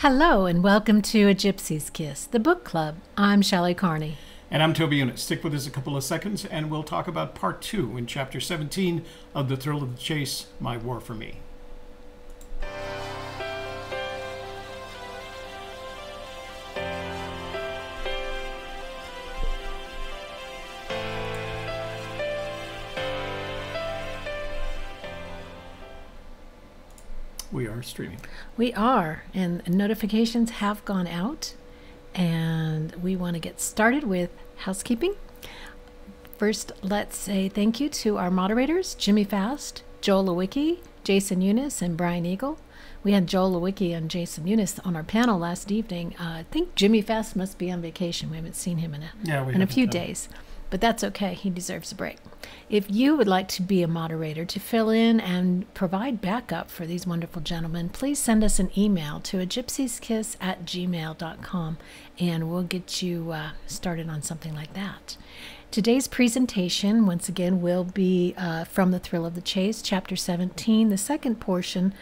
Hello and welcome to A Gypsy Kiss, the book club. I'm Shelley Carney. And I'm Toby Eunice. Stick with us a couple of seconds and we'll talk about part 2 in chapter 17 of The Thrill of the Chase, My War for Me. We are streaming. We are, and notifications have gone out, and we want to get started with housekeeping. First, let's say thank you to our moderators, Jimmy Fast, Joel Lewicki, Jason Eunice, and Brian Eagle. We had Joel Lewicki and Jason Eunice on our panel last evening. I think Jimmy Fast must be on vacation. We haven't seen him in a few days. But that's okay. He deserves a break. If you would like to be a moderator to fill in and provide backup for these wonderful gentlemen, please send us an email to agypsieskiss@gmail.com and we'll get you started on something like that. Today's presentation, once again, will be from The Thrill of the Chase, Chapter 17, the second portion,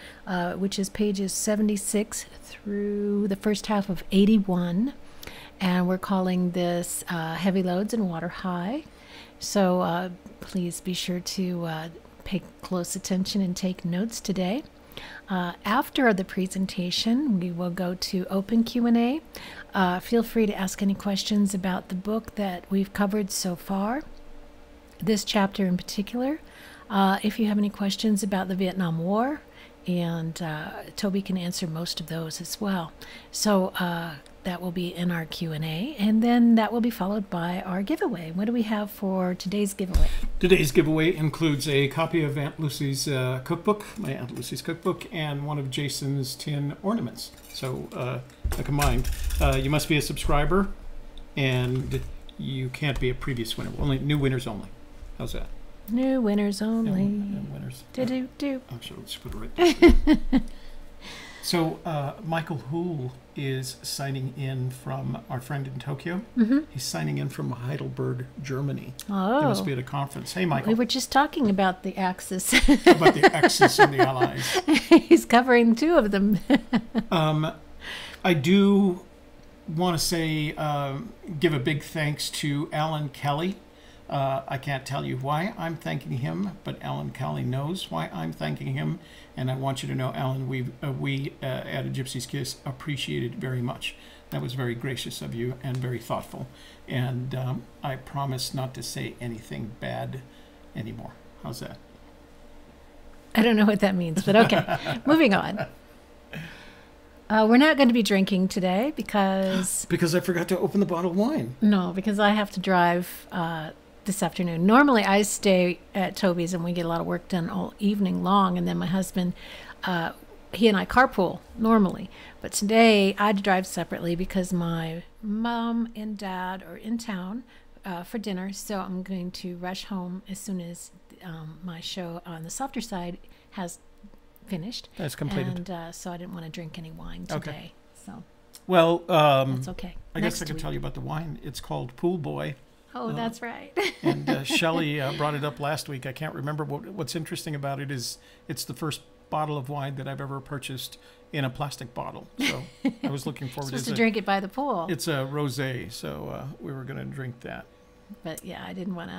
which is pages 76 through the first half of 81. And we're calling this Heavy Loads and Water High. So please be sure to pay close attention and take notes today. After the presentation, we will go to open Q&A. Feel free to ask any questions about the book that we've covered so far, this chapter in particular. If you have any questions about the Vietnam War, and Toby can answer most of those as well. So that will be in our Q&A, and then that will be followed by our giveaway. What do we have for today's giveaway? Today's giveaway includes a copy of Aunt Lucy's cookbook, my Aunt Lucy's cookbook, and one of Jason's tin ornaments. So combined. You must be a subscriber, and you can't be a previous winner. Only new winners only. How's that? New winners only. And winners. Do. Actually, let's put it right there. So Michael Hool is signing in from our friend in Tokyo. Mm-hmm. He's signing in from Heidelberg, Germany. Oh. He must be at a conference. Hey, Michael. We were just talking about the Axis. About the Axis and the Allies. He's covering two of them. I do want to say, give a big thanks to Alan Kelly. I can't tell you why I'm thanking him, but Alan Kelly knows why I'm thanking him. And I want you to know, Alan, we at A Gypsy's Kiss appreciate it very much. That was very gracious of you and very thoughtful. And I promise not to say anything bad anymore. How's that? I don't know what that means, but okay. Moving on. We're not going to be drinking today because... Because I forgot to open the bottle of wine. No, because I have to drive this afternoon. Normally I stay at Toby's and we get a lot of work done all evening long, and then my husband, he and I carpool normally. But today I had to drive separately because my mom and dad are in town for dinner, so I'm going to rush home as soon as my show on the softer side has finished. That's completed. And so I didn't want to drink any wine today. Okay. So well, that's okay. I guess I can tell you about the wine. It's called Pool Boy. Oh, that's right. And Shelley brought it up last week. I can't remember what's interesting about it is it's the first bottle of wine that I've ever purchased in a plastic bottle. So I was looking forward to drink it by the pool. It's a rosé, so we were going to drink that. But yeah, I didn't want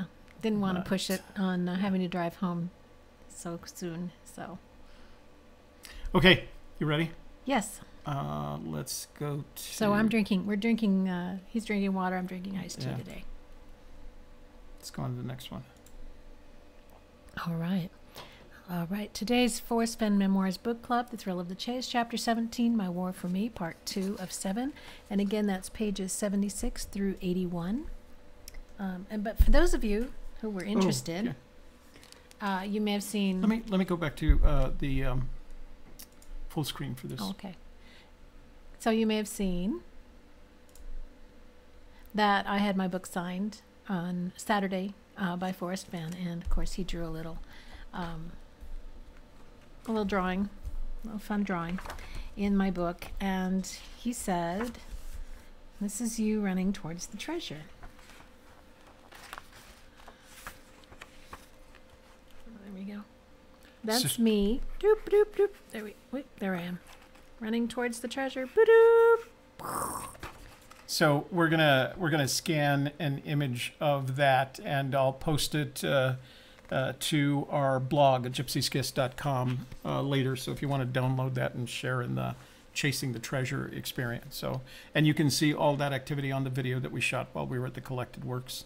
to push it on having to drive home so soon. So okay, you ready? Yes. Let's go to. So we're drinking. He's drinking water. I'm drinking iced tea today. Let's go on to the next one. All right. Today's Forrest Fenn Memoirs Book Club, The Thrill of the Chase, Chapter 17, My War for Me, Part 2 of 7. And again, that's pages 76 through 81. But for those of you who were interested, you may have seen... Let me go back to the full screen for this. Oh, okay. So you may have seen that I had my book signed on Saturday by Forrest Fenn, and of course he drew a little drawing, a little fun drawing in my book, and he said, "This is you running towards the treasure." There we go. That's me. Doop, doop, doop. There I am. running towards the treasure. Boop. So we're gonna scan an image of that, and I'll post it to our blog at gypsykiss.com later. So if you want to download that and share in the chasing the treasure experience. So, and you can see all that activity on the video that we shot while we were at the Collected Works,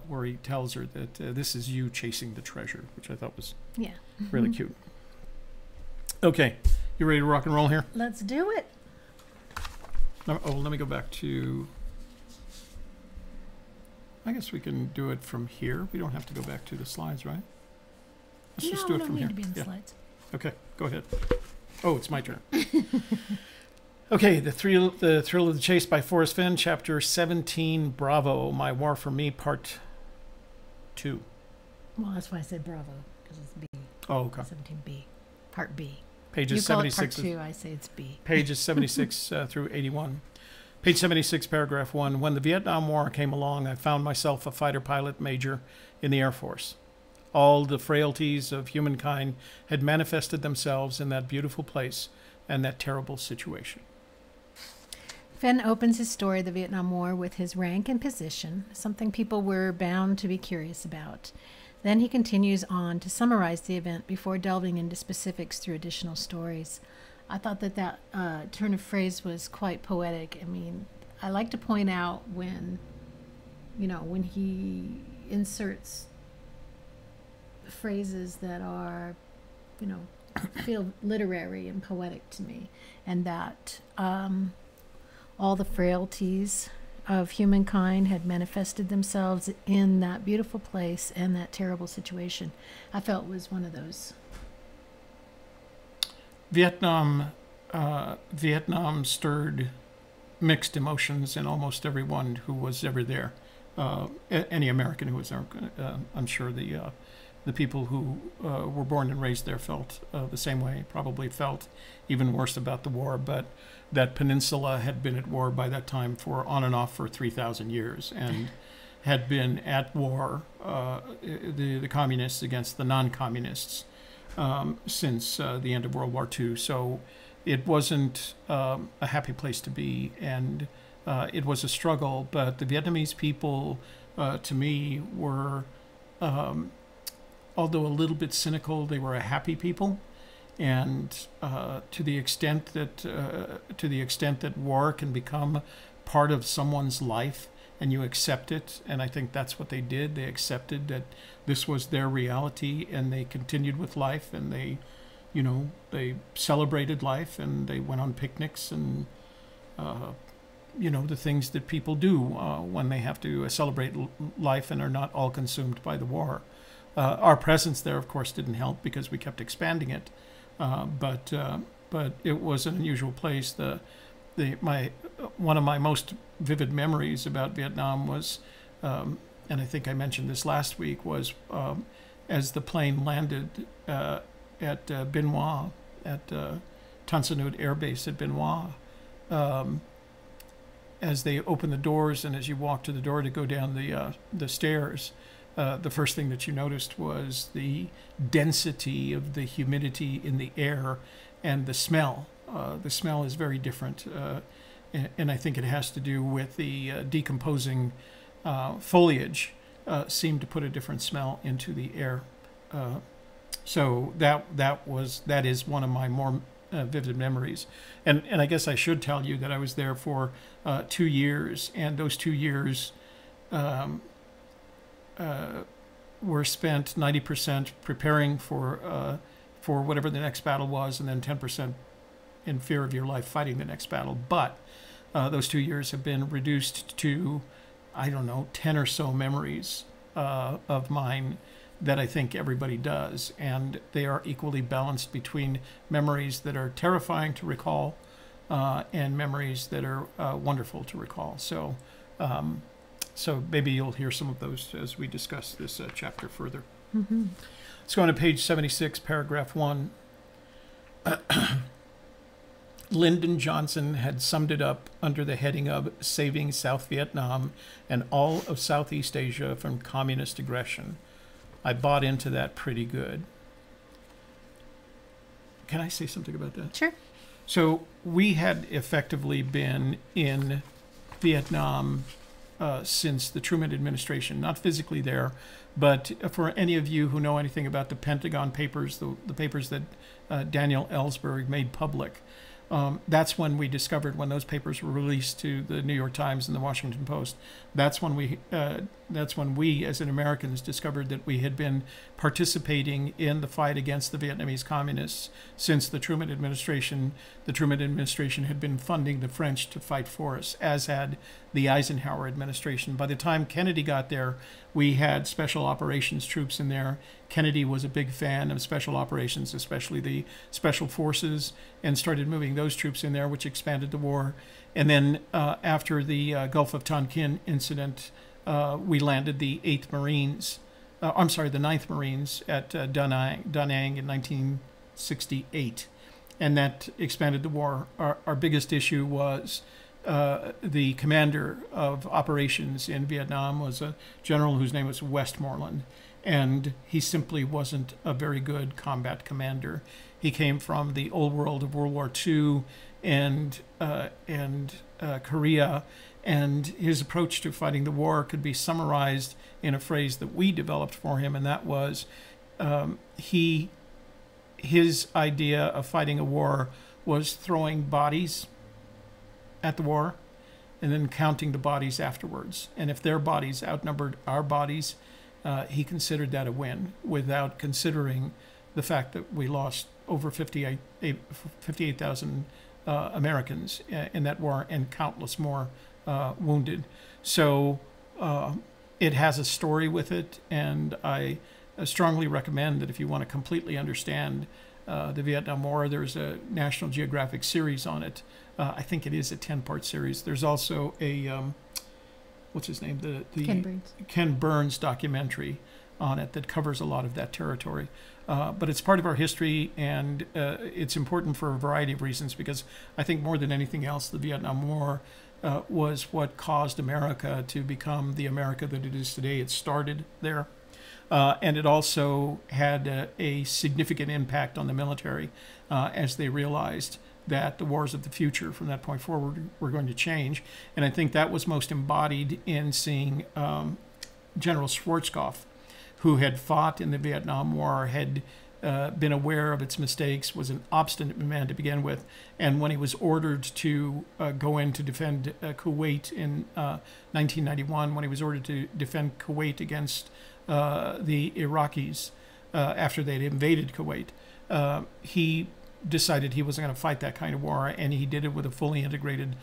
where he tells her that this is you chasing the treasure, which I thought was really cute. Okay, you ready to rock and roll here? Let's do it. Oh, let me go back to, I guess we can do it from here. We don't have to go back to the slides, right? Let's just do it from here. To be in the slides. Okay, go ahead. Oh, it's my turn. Okay, the Thrill of the Chase by Forrest Fenn, Chapter 17, Bravo, My War for Me, Part 2. Well, that's why I said Bravo, because it's B. Oh, okay. 17B, Part B. Pages You call it 76. Part 2, I say it's B. Pages 76 through 81. Page 76, paragraph 1. When the Vietnam War came along, I found myself a fighter pilot major in the Air Force. All the frailties of humankind had manifested themselves in that beautiful place and that terrible situation. Fenn opens his story, The Vietnam War, with his rank and position, something people were bound to be curious about. Then he continues on to summarize the event before delving into specifics through additional stories. I thought that turn of phrase was quite poetic. I mean, I like to point out when he inserts phrases that are, feel literary and poetic to me, and that all the frailties of humankind had manifested themselves in that beautiful place and that terrible situation. I felt it was one of those. Vietnam stirred mixed emotions in almost everyone who was ever there. Any American who was there, I'm sure the people who were born and raised there felt the same way, probably felt even worse about the war, but that peninsula had been at war by that time for on and off for 3,000 years and had been at war, the communists against the non-communists, since the end of World War II. So it wasn't a happy place to be, and it was a struggle, but the Vietnamese people, to me, were, although a little bit cynical, they were a happy people. And to the extent that war can become part of someone's life and you accept it, and I think that's what they did. They accepted that this was their reality, and they continued with life, and they celebrated life, and they went on picnics and the things that people do when they have to celebrate life and are not all consumed by the war. Our presence there, of course, didn't help because we kept expanding it. But it was an unusual place. One of my most vivid memories about Vietnam was, and I think I mentioned this last week, was as the plane landed at Bien Hoa, at Tan Son Nhut Air Base at Bien Hoa. As they opened the doors and as you walked to the door to go down the stairs, the first thing that you noticed was the density of the humidity in the air and the smell. The smell is very different, and I think it has to do with the decomposing foliage seemed to put a different smell into the air. So that is one of my more vivid memories. And I guess I should tell you that I was there for 2 years, and those 2 years were spent 90% preparing for whatever the next battle was, and then 10% in fear of your life fighting the next battle. But those 2 years have been reduced to, I don't know, 10 or so memories of mine that I think everybody does, and they are equally balanced between memories that are terrifying to recall and memories that are wonderful to recall. So maybe you'll hear some of those as we discuss this chapter further. Mm-hmm. Let's go on to page 76, paragraph 1. Lyndon Johnson had summed it up under the heading of Saving South Vietnam and all of Southeast Asia from Communist Aggression. I bought into that pretty good. Can I say something about that? Sure. So we had effectively been in Vietnam since the Truman administration, not physically there, but for any of you who know anything about the Pentagon Papers, the papers that Daniel Ellsberg made public, that's when we discovered, when those papers were released to the New York Times and the Washington Post, that's when we as Americans discovered that we had been participating in the fight against the Vietnamese communists since the Truman administration. The Truman administration had been funding the French to fight for us, as had the Eisenhower administration. By the time Kennedy got there, we had special operations troops in there. Kennedy was a big fan of special operations, especially the special forces, and started moving those troops in there, which expanded the war. And then after the Gulf of Tonkin incident, we landed the 8th Marines, the 9th Marines at Da Nang in 1968. And that expanded the war. Our biggest issue was the commander of operations in Vietnam was a general whose name was Westmoreland, and he simply wasn't a very good combat commander. He came from the old world of World War II and Korea, and his approach to fighting the war could be summarized in a phrase that we developed for him, and that was his idea of fighting a war was throwing bodies at the war and then counting the bodies afterwards. And if their bodies outnumbered our bodies, he considered that a win, without considering the fact that we lost over 58,000 Americans in that war, and countless more wounded. So it has a story with it, and I strongly recommend that if you want to completely understand the Vietnam War, there's a National Geographic series on it. I think it is a 10-part series. There's also a what's his name? The Ken Burns documentary on it that covers a lot of that territory. But it's part of our history, and it's important for a variety of reasons, because I think more than anything else, the Vietnam War was what caused America to become the America that it is today. It started there. And it also had a significant impact on the military as they realized that the wars of the future from that point forward were going to change. And I think that was most embodied in seeing General Schwarzkopf, who had fought in the Vietnam War, had been aware of its mistakes, was an obstinate man to begin with. And when he was ordered to go in to defend Kuwait in 1991, when he was ordered to defend Kuwait against the Iraqis after they'd invaded Kuwait, he decided he wasn't going to fight that kind of war, and he did it with a fully integrated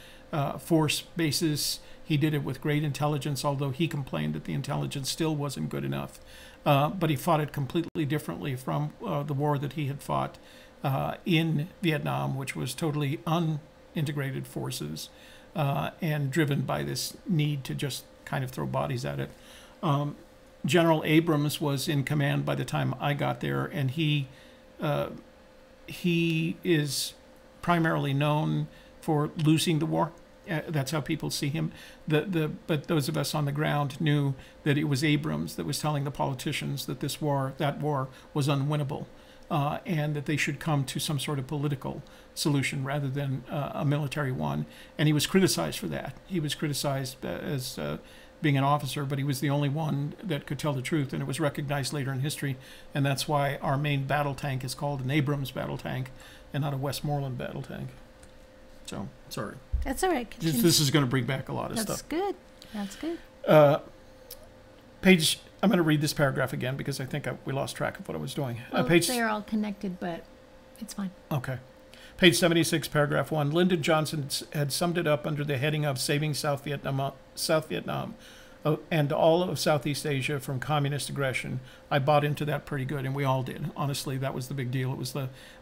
force basis. He did it with great intelligence, although he complained that the intelligence still wasn't good enough. But he fought it completely differently from the war that he had fought in Vietnam, which was totally unintegrated forces and driven by this need to just kind of throw bodies at it. General Abrams was in command by the time I got there, and he is primarily known for losing the war. That's how people see him. But those of us on the ground knew that it was Abrams that was telling the politicians that that war was unwinnable, and that they should come to some sort of political solution rather than a military one. And he was criticized for that. He was criticized as being an officer, but he was the only one that could tell the truth, and it was recognized later in history, and that's why our main battle tank is called an Abrams battle tank and not a Westmoreland battle tank. So, sorry. That's all right. This is going to bring back a lot of stuff. That's good. That's good. I'm going to read this paragraph again because I think we lost track of what I was doing. Well, they're all connected, but it's fine. Okay. Page 76, paragraph 1. Lyndon Johnson had summed it up under the heading of Saving South Vietnam, and all of Southeast Asia from communist aggression. I bought into that pretty good, and we all did. Honestly, that was the big deal. It was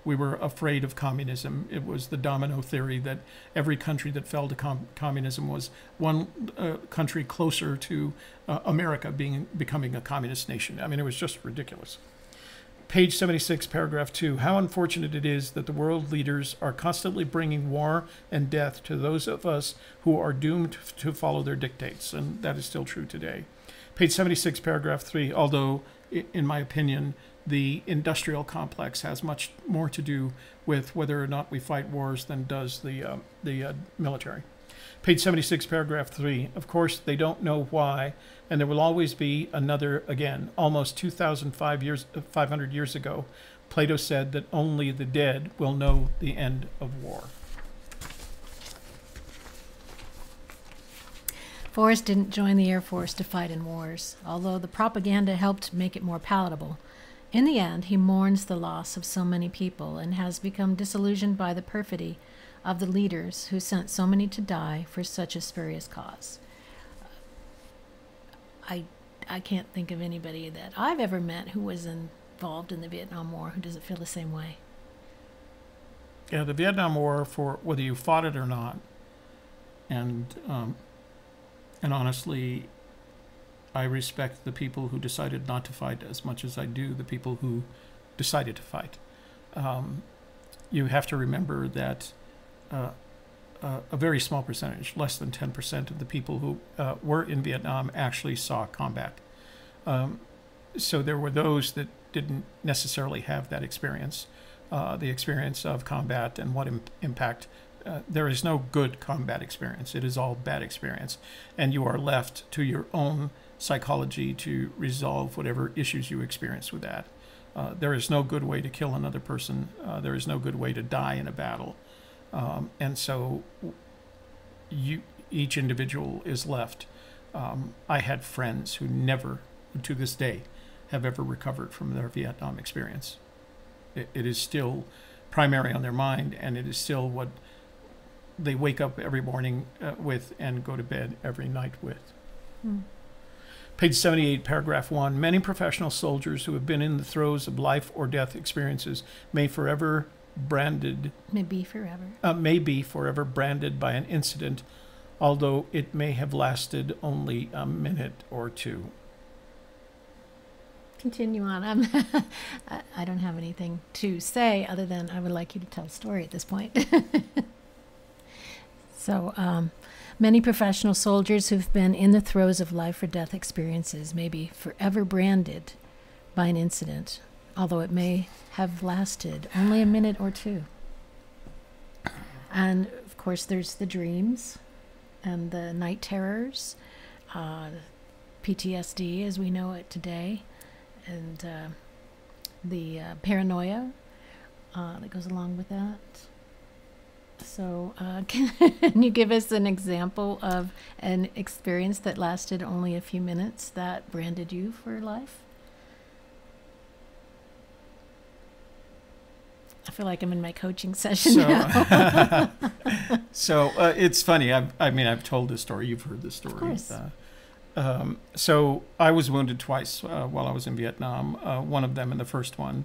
we were afraid of communism. It was the domino theory that every country that fell to communism was one country closer to America becoming a communist nation. I mean, it was just ridiculous. Page 76, paragraph 2. How unfortunate it is that the world leaders are constantly bringing war and death to those of us who are doomed to follow their dictates. And that is still true today. Page 76, paragraph 3. Although, in my opinion, the industrial complex has much more to do with whether or not we fight wars than does the military. Page 76, paragraph 3. Of course, they don't know why, and there will always be another again. Almost 2,500 years ago, Plato said that only the dead will know the end of war. Forrest didn't join the Air Force to fight in wars, although the propaganda helped make it more palatable. In the end, he mourns the loss of so many people and has become disillusioned by the perfidy of the leaders who sent so many to die for such a spurious cause. I can't think of anybody that I've ever met who was involved in the Vietnam War who doesn't feel the same way. Yeah, the Vietnam War, for whether you fought it or not, and honestly, I respect the people who decided not to fight as much as I do the people who decided to fight. You have to remember that a very small percentage, less than 10% of the people who were in Vietnam actually saw combat. So there were those that didn't necessarily have that experience, the experience of combat and what impact. There is no good combat experience. It is all bad experience. And you are left to your own psychology to resolve whatever issues you experience with that. There is no good way to kill another person. There is no good way to die in a battle. And so each individual is left. I had friends who never, to this day, have ever recovered from their Vietnam experience. It is still primary on their mind, and it is still what they wake up every morning with and go to bed every night with. Page 78, paragraph 1. Many professional soldiers who have been in the throes of life or death experiences may be forever branded by an incident, although it may have lasted only a minute or two. Continue on. I don't have anything to say other than I would like you to tell a story at this point. So, many professional soldiers who've been in the throes of life or death experiences may be forever branded by an incident, although it may have lasted only a minute or two. And, of course, there's the dreams and the night terrors, PTSD as we know it today, and the paranoia that goes along with that. So can you give us an example of an experience that lasted only a few minutes that branded you for life? I feel like I'm in my coaching session now. So it's funny. I've told this story. You've heard this story. Of course. So I was wounded twice while I was in Vietnam. One of them, and the first one,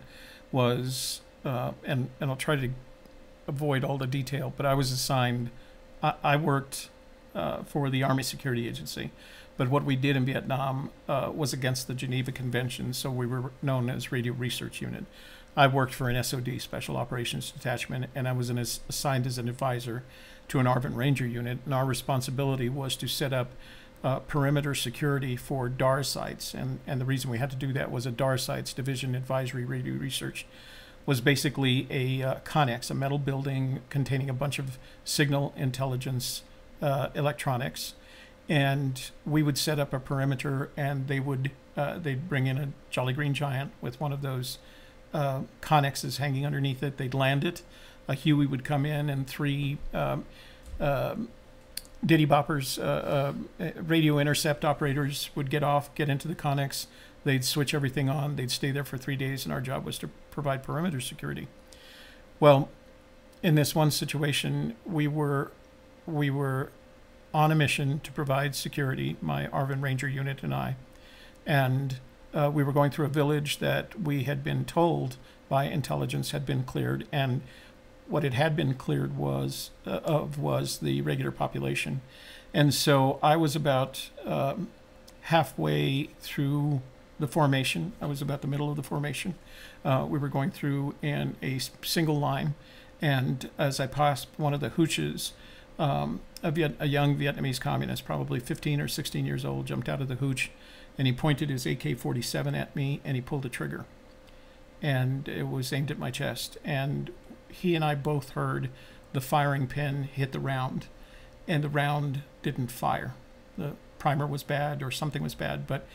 was, and I'll try to avoid all the detail, but I was assigned, I worked for the Army Security Agency, but what we did in Vietnam was against the Geneva Convention, so we were known as Radio Research Unit. I worked for an SOD, Special Operations Detachment, and I was assigned as an advisor to an ARVN Ranger unit, and our responsibility was to set up perimeter security for DAR sites, and the reason we had to do that was a DAR sites, Division Advisory Radio Research, was basically a connex, a metal building containing a bunch of signal intelligence electronics, and we would set up a perimeter, and they'd bring in a Jolly Green Giant with one of those connexes hanging underneath it. They'd land it. A Huey would come in, and three Diddy Boppers, radio intercept operators would get into the connex. They'd switch everything on. They'd stay there for 3 days, and our job was to provide perimeter security. Well, in this one situation, we were on a mission to provide security, my ARVN Ranger unit and I, and we were going through a village that we had been told by intelligence had been cleared, and what it had been cleared was the regular population. And so I was about halfway through the formation. I was about the middle of the formation. We were going through in a single line, and as I passed one of the hooches, a young Vietnamese communist, probably 15 or 16 years old, jumped out of the hooch, and he pointed his AK-47 at me, and he pulled the trigger. and it was aimed at my chest. And he and I both heard the firing pin hit the round, and the round didn't fire. The primer was bad or something was bad, but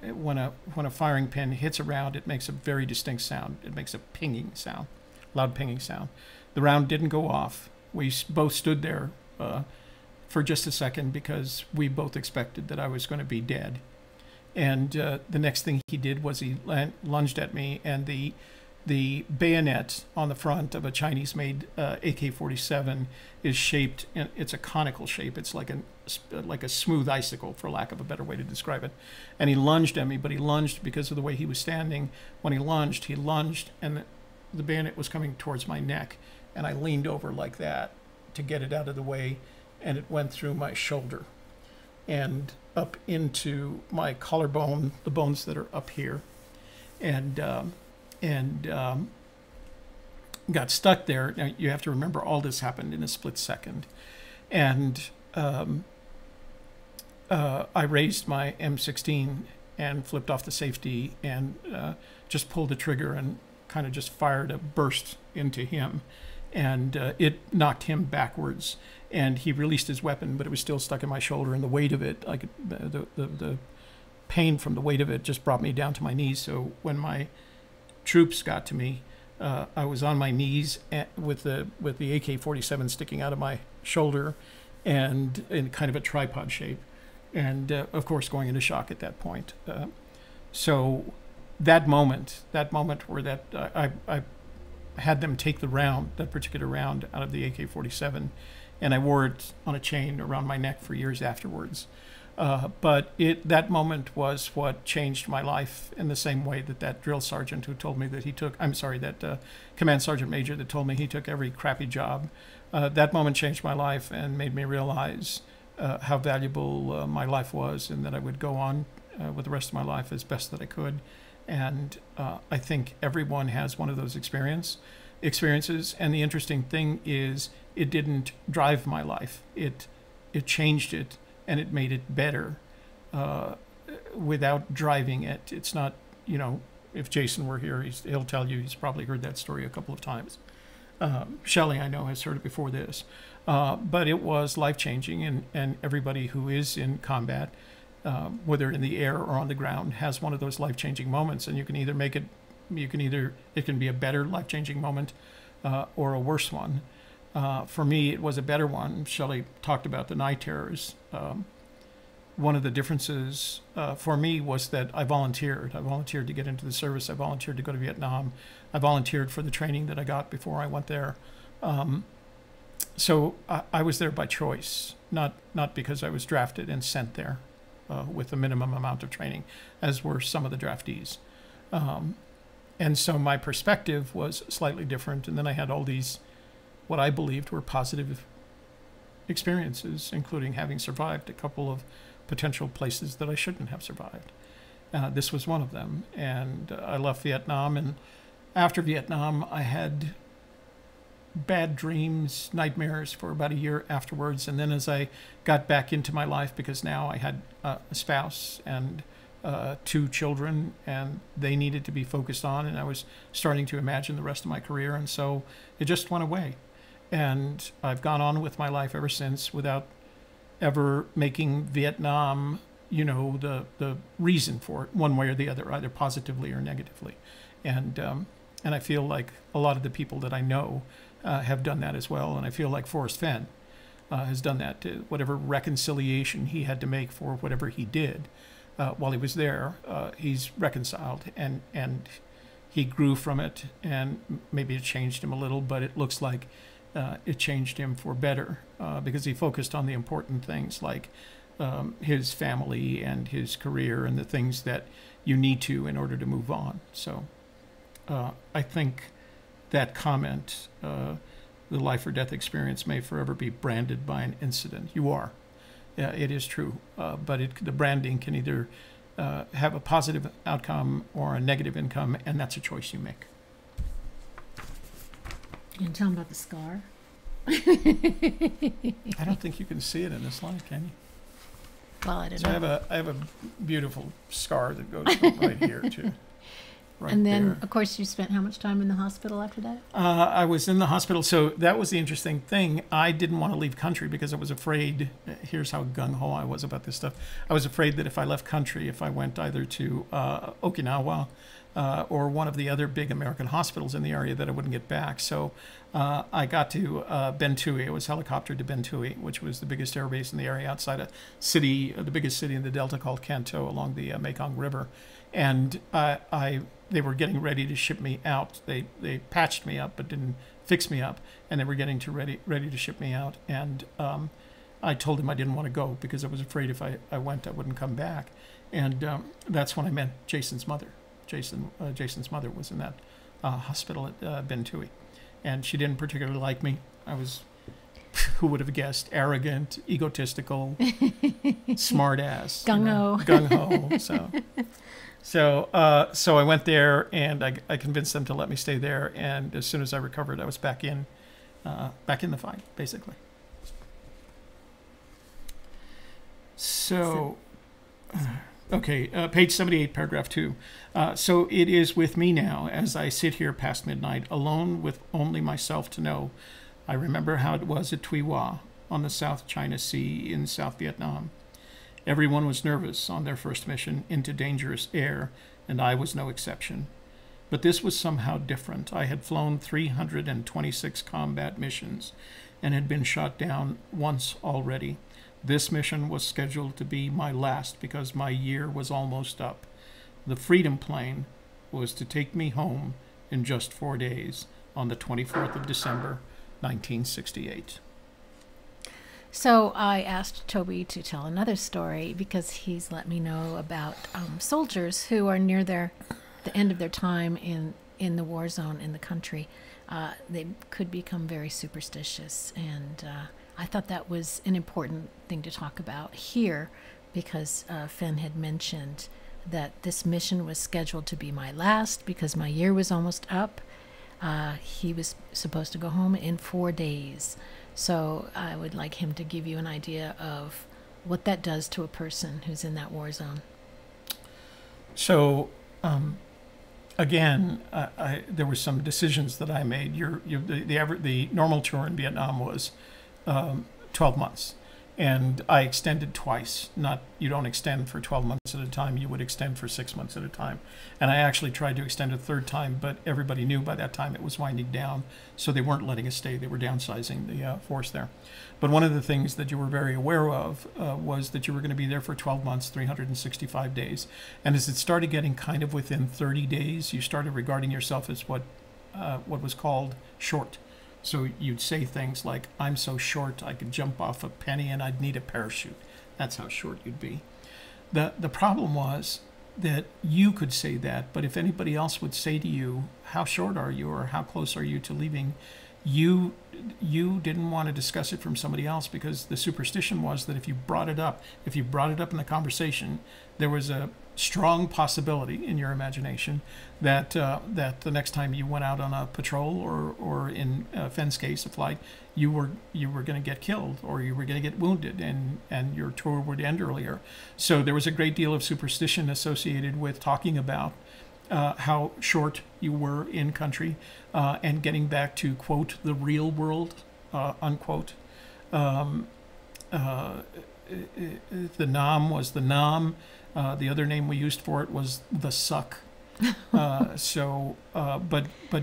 when a firing pin hits a round, it makes a very distinct sound. It makes a pinging sound, loud pinging sound. The round didn't go off. We both stood there for just a second because we both expected that I was going to be dead. And the next thing he did was he lunged at me, and the bayonet on the front of a Chinese-made AK-47 is shaped. It's a conical shape. It's like a smooth icicle, for lack of a better way to describe it. And he lunged at me, but he lunged because of the way he was standing. When he lunged, and the bayonet was coming towards my neck, and I leaned over like that to get it out of the way, and it went through my shoulder and up into my collarbone, the bones that are up here, and got stuck there. Now, you have to remember all this happened in a split second. And I raised my M16 and flipped off the safety and just pulled the trigger and kind of just fired a burst into him. And it knocked him backwards. And he released his weapon, but it was still stuck in my shoulder. And the weight of it, like the pain from the weight of it, just brought me down to my knees. So when my troops got to me, I was on my knees with the AK-47 sticking out of my shoulder, and in kind of a tripod shape, and of course going into shock at that point. So that moment where I had them take that particular round out of the AK-47, and I wore it on a chain around my neck for years afterwards. But that moment was what changed my life, in the same way that drill sergeant who told me that that command sergeant major that told me he took every crappy job. That moment changed my life and made me realize how valuable my life was, and that I would go on with the rest of my life as best that I could. And I think everyone has one of those experiences. And the interesting thing is, it didn't drive my life. It changed it, and it made it better without driving it. It's not, if Jason were here, he'll tell you he's probably heard that story a couple of times. Shelley, I know, has heard it before this. But it was life-changing, and everybody who is in combat, whether in the air or on the ground, has one of those life-changing moments. And you can either it can be a better life-changing moment or a worse one. For me, it was a better one. Shelley talked about the night terrors. One of the differences for me was that I volunteered. I volunteered to get into the service. I volunteered to go to Vietnam. I volunteered for the training that I got before I went there. So I was there by choice, not because I was drafted and sent there with a minimum amount of training, as were some of the draftees. And so my perspective was slightly different. And then I had all these, what I believed were positive experiences, including having survived a couple of potential places that I shouldn't have survived. This was one of them. And I left Vietnam, and after Vietnam, I had bad dreams, nightmares for about a year afterwards. And then as I got back into my life, because now I had a spouse and 2 children, and they needed to be focused on, and I was starting to imagine the rest of my career, and so it just went away. And I've gone on with my life ever since without ever making Vietnam, the reason for it, one way or the other, either positively or negatively. And I feel like a lot of the people that I know have done that as well, and I feel like Forrest Fenn has done that, to whatever reconciliation he had to make for whatever he did. While he was there, he's reconciled, and he grew from it, and maybe it changed him a little, but it looks like it changed him for better, because he focused on the important things, like his family and his career and the things that you need to in order to move on. So I think that comment, the life or death experience, may forever be branded by an incident. You are. Yeah, it is true, but the branding can either have a positive outcome or a negative outcome, and that's a choice you make. You can tell them about the scar? I don't think you can see it in this light, can you? Well, I don't know. I have a beautiful scar that goes from right here too. right And then, there. of course, you spent how much time in the hospital after that? I was in the hospital, so that was the interesting thing. I didn't want to leave country because I was afraid. Here's how gung-ho I was about this stuff. I was afraid that if I left country, if I went either to Okinawa or one of the other big American hospitals in the area, that I wouldn't get back. So I got to Bentui. I was helicoptered to Bentui, which was the biggest air base in the area outside a city, the biggest city in the Delta called Kanto along the Mekong River. And they were getting ready to ship me out. They patched me up but didn't fix me up, and they were getting ready to ship me out. And I told them I didn't want to go because I was afraid if I went, I wouldn't come back. And that's when I met Jason's mother. Jason's mother was in that hospital at Bentui, and she didn't particularly like me. I was, who would have guessed, arrogant, egotistical, smart ass, Gung-ho. Gung-ho. So I went there, and I convinced them to let me stay there. And as soon as I recovered, I was back in the fight, basically. So, okay, page 78, paragraph 2. So it is with me now, as I sit here past midnight, alone with only myself to know. I remember how it was at Tuy Hoa on the South China Sea in South Vietnam. Everyone was nervous on their first mission into dangerous air, and I was no exception. But this was somehow different. I had flown 326 combat missions and had been shot down once already. This mission was scheduled to be my last because my year was almost up. The Freedom plane was to take me home in just 4 days on the 24th of December, 1968. So I asked Toby to tell another story because he's let me know about soldiers who are near the end of their time in the war zone in the country. They could become very superstitious, and I thought that was an important thing to talk about here because Fenn had mentioned that this mission was scheduled to be my last because my year was almost up. He was supposed to go home in 4 days. So I would like him to give you an idea of what that does to a person who's in that war zone. So, again, there were some decisions that I made. The normal tour in Vietnam was 12 months, and I extended twice. You don't extend for 12 months at a time. You would extend for 6 months at a time. And I actually tried to extend a third time, but everybody knew by that time it was winding down, so they weren't letting us stay. They were downsizing the force there. But one of the things that you were very aware of was that you were going to be there for 12 months, 365 days. And as it started getting kind of within 30 days, you started regarding yourself as what was called short. So you'd say things like, I'm so short I could jump off a penny and I'd need a parachute. That's how short you'd be. The problem was that you could say that, but if anybody else would say to you, how short are you or how close are you to leaving, you didn't want to discuss it from somebody else because the superstition was that if you brought it up in the conversation, there was a strong possibility in your imagination that the next time you went out on a patrol or in Fenn's case, a flight, you were going to get killed or you were going to get wounded and your tour would end earlier. So there was a great deal of superstition associated with talking about how short you were in country and getting back to, quote, the real world, unquote. The Nam was the Nam. The other name we used for it was the Suck. But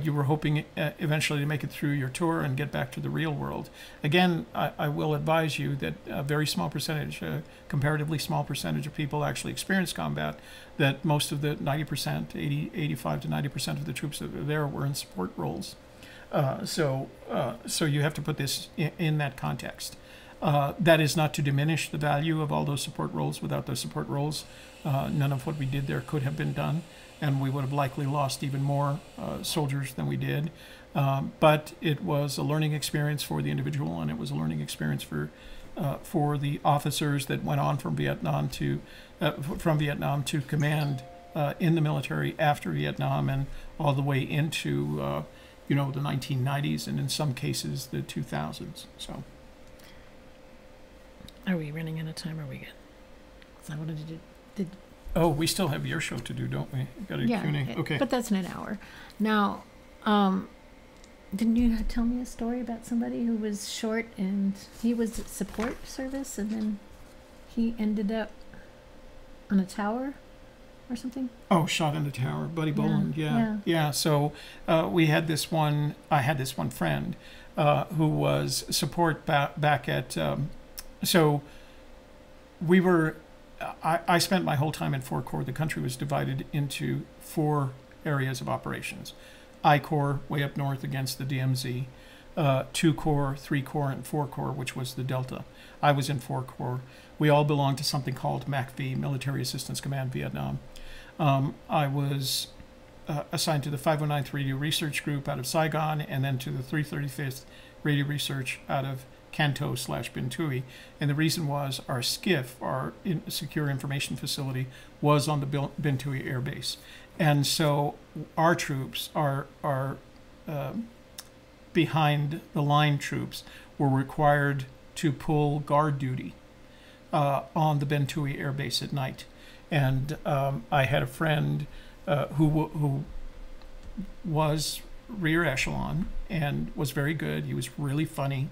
you were hoping eventually to make it through your tour and get back to the real world. Again, I will advise you that a very small percentage, comparatively small percentage of people actually experience combat, that most of the 90%, 85 to 90% of the troops that were there were in support roles. So you have to put this in that context. That is not to diminish the value of all those support roles. Without those support roles, none of what we did there could have been done, and we would have likely lost even more soldiers than we did. But it was a learning experience for the individual, and it was a learning experience for the officers that went on from Vietnam to command in the military after Vietnam and all the way into the 1990s and in some cases the 2000s. So. Are we running out of time? Or are we good? So I wanted to do. Oh, we still have your show to do, don't we? Got a Q&A. Okay. But that's in an hour. Now, didn't you tell me a story about somebody who was short and he was at support service and then he ended up on a tower or something? Oh, shot in the tower, Buddy Boland. Yeah. So I had this one friend who was support back at. So we were. I spent my whole time in 4 Corps. The country was divided into 4 areas of operations. I Corps, way up north against the DMZ, 2 Corps, 3 Corps, and 4 Corps, which was the Delta. I was in 4 Corps. We all belonged to something called MACV, Military Assistance Command Vietnam. I was assigned to the 509th Radio Research Group out of Saigon, and then to the 335th Radio Research out of Canto/Binh Tui. And the reason was our SCIF, our secure information facility, was on the Binh Tui Air Base. And so our troops, our behind the line troops, were required to pull guard duty on the Binh Tui Air Base at night. And I had a friend who was rear echelon and was very good. He was really funny.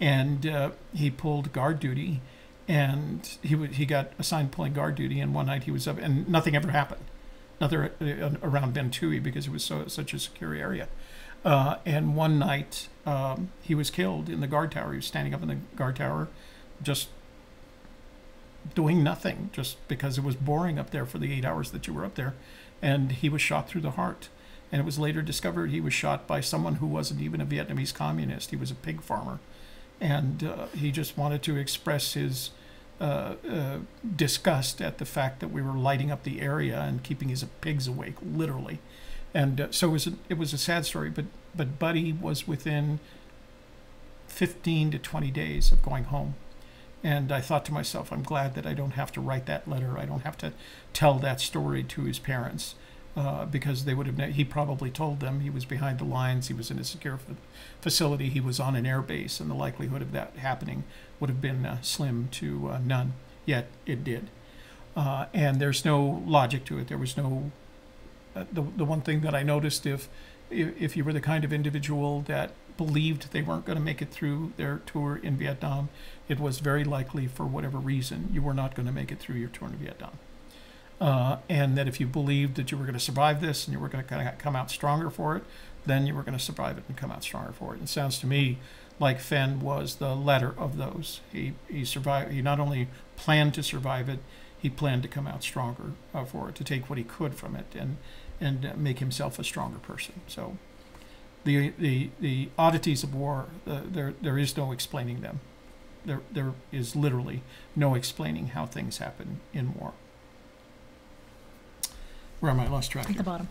And he pulled guard duty, and he got assigned pulling guard duty. And one night he was up, and nothing ever happened, nothing around Binh Tui because it was such a secure area. And one night he was killed in the guard tower. He was standing up in the guard tower, just doing nothing, just because it was boring up there for the 8 hours that you were up there. And he was shot through the heart. And it was later discovered he was shot by someone who wasn't even a Vietnamese communist. He was a pig farmer. And he just wanted to express his disgust at the fact that we were lighting up the area and keeping his pigs awake, literally. And so it was a sad story. But Buddy was within 15 to 20 days of going home. And I thought to myself, I'm glad that I don't have to write that letter. I don't have to tell that story to his parents. Because they would have, he probably told them he was behind the lines, he was in a secure facility, he was on an air base, and the likelihood of that happening would have been slim to none. Yet it did. And there's no logic to it. There was no, the one thing that I noticed, if you were the kind of individual that believed they weren't going to make it through their tour in Vietnam, it was very likely, for whatever reason, you were not going to make it through your tour in Vietnam. And that if you believed that you were going to survive this and you were going to come out stronger for it, then you were going to survive it and come out stronger for it. And it sounds to me like Fenn was the latter of those. He survived. He not only planned to survive it, he planned to come out stronger for it, to take what he could from it and make himself a stronger person. So the oddities of war, there is no explaining them. There is literally no explaining how things happen in war. Where am I? Lost track. At the bottom.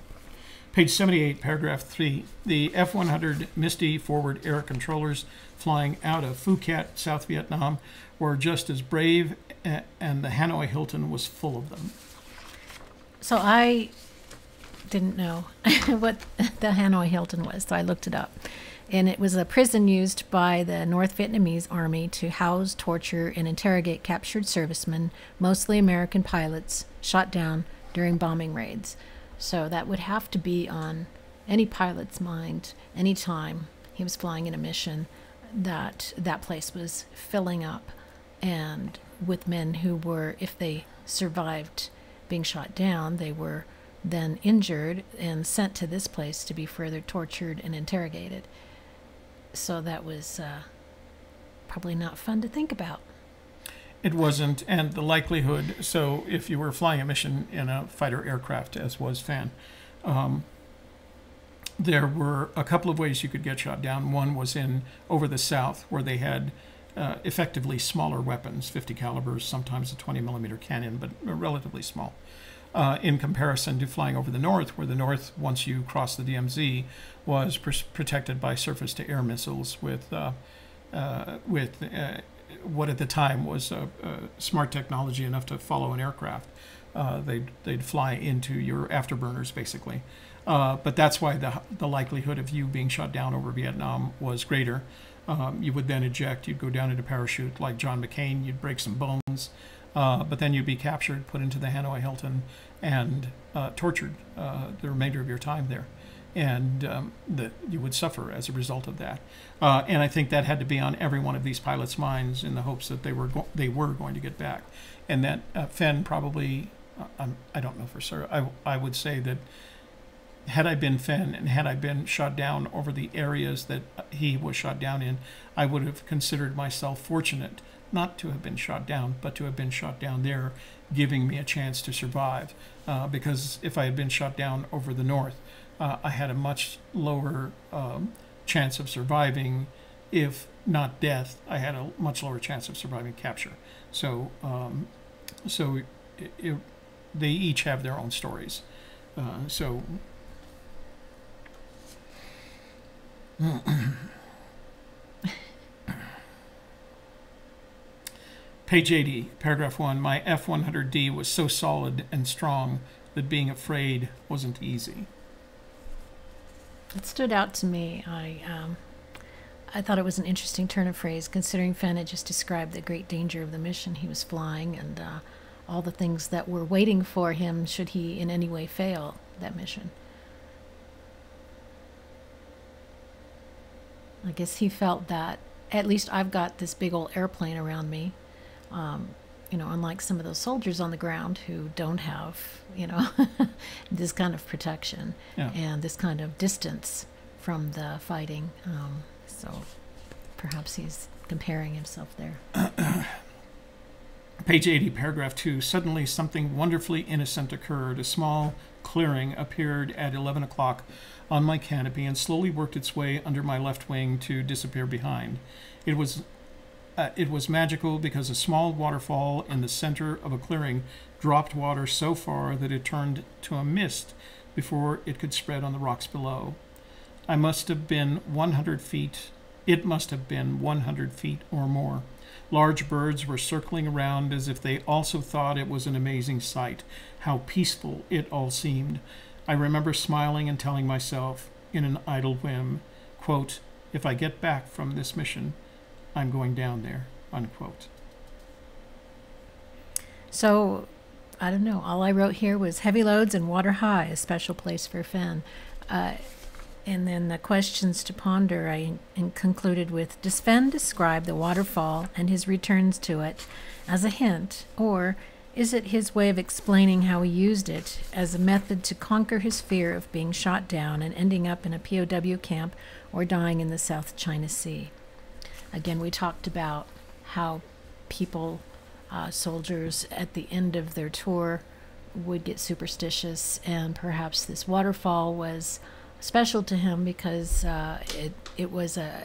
Page 78, paragraph 3. The F-100 Misty forward air controllers flying out of Phuket, South Vietnam, were just as brave, and the Hanoi Hilton was full of them. So I didn't know what the Hanoi Hilton was, so I looked it up. And it was a prison used by the North Vietnamese Army to house, torture, and interrogate captured servicemen, mostly American pilots, shot down during bombing raids. So that would have to be on any pilot's mind anytime he was flying in a mission, that that place was filling up, and with men who were, if they survived being shot down, they were then injured and sent to this place to be further tortured and interrogated. So that was probably not fun to think about. It wasn't, and the likelihood, so if you were flying a mission in a fighter aircraft, as was Fenn, there were a couple of ways you could get shot down. One was over the south, where they had effectively smaller weapons, 50 calibers, sometimes a 20 millimeter cannon, but relatively small, in comparison to flying over the north, where the north, once you cross the DMZ, was protected by surface-to-air missiles with what at the time was smart technology enough to follow an aircraft. They'd fly into your afterburners, basically. But that's why the likelihood of you being shot down over Vietnam was greater. You would then eject. You'd go down in a parachute like John McCain. You'd break some bones. but then you'd be captured, put into the Hanoi Hilton, and tortured the remainder of your time there. And that you would suffer as a result of that. And I think that had to be on every one of these pilots' minds in the hopes that they were going to get back. And that Fenn probably, I don't know for sure, I would say that had I been Fenn and had I been shot down over the areas that he was shot down in, I would have considered myself fortunate not to have been shot down, but to have been shot down there, giving me a chance to survive. Because if I had been shot down over the north, I had a much lower chance of surviving. If not death, I had a much lower chance of surviving capture. So, they each have their own stories. Page 80, paragraph 1. My F-100D was so solid and strong that being afraid wasn't easy. It stood out to me. I thought it was an interesting turn of phrase, considering Fenn had just described the great danger of the mission he was flying and all the things that were waiting for him should he in any way fail that mission. I guess he felt that, at least I've got this big old airplane around me, unlike some of those soldiers on the ground who don't have, this kind of protection and this kind of distance from the fighting. So perhaps he's comparing himself there. Page 80, paragraph 2. Suddenly something wonderfully innocent occurred. A small clearing appeared at 11 o'clock on my canopy and slowly worked its way under my left wing to disappear behind. It was magical because a small waterfall in the center of a clearing dropped water so far that it turned to a mist before it could spread on the rocks below. It must have been 100 feet or more. Large birds were circling around as if they also thought it was an amazing sight. How peaceful it all seemed. I remember smiling and telling myself, in an idle whim, quote, if I get back from this mission, I'm going down there, unquote. So, I don't know. All I wrote here was heavy loads and water high, a special place for Fenn. And then the questions to ponder I concluded with, does Fenn describe the waterfall and his returns to it as a hint, or is it his way of explaining how he used it as a method to conquer his fear of being shot down and ending up in a POW camp or dying in the South China Sea? Again, we talked about how people, soldiers at the end of their tour would get superstitious, and perhaps this waterfall was special to him because it was a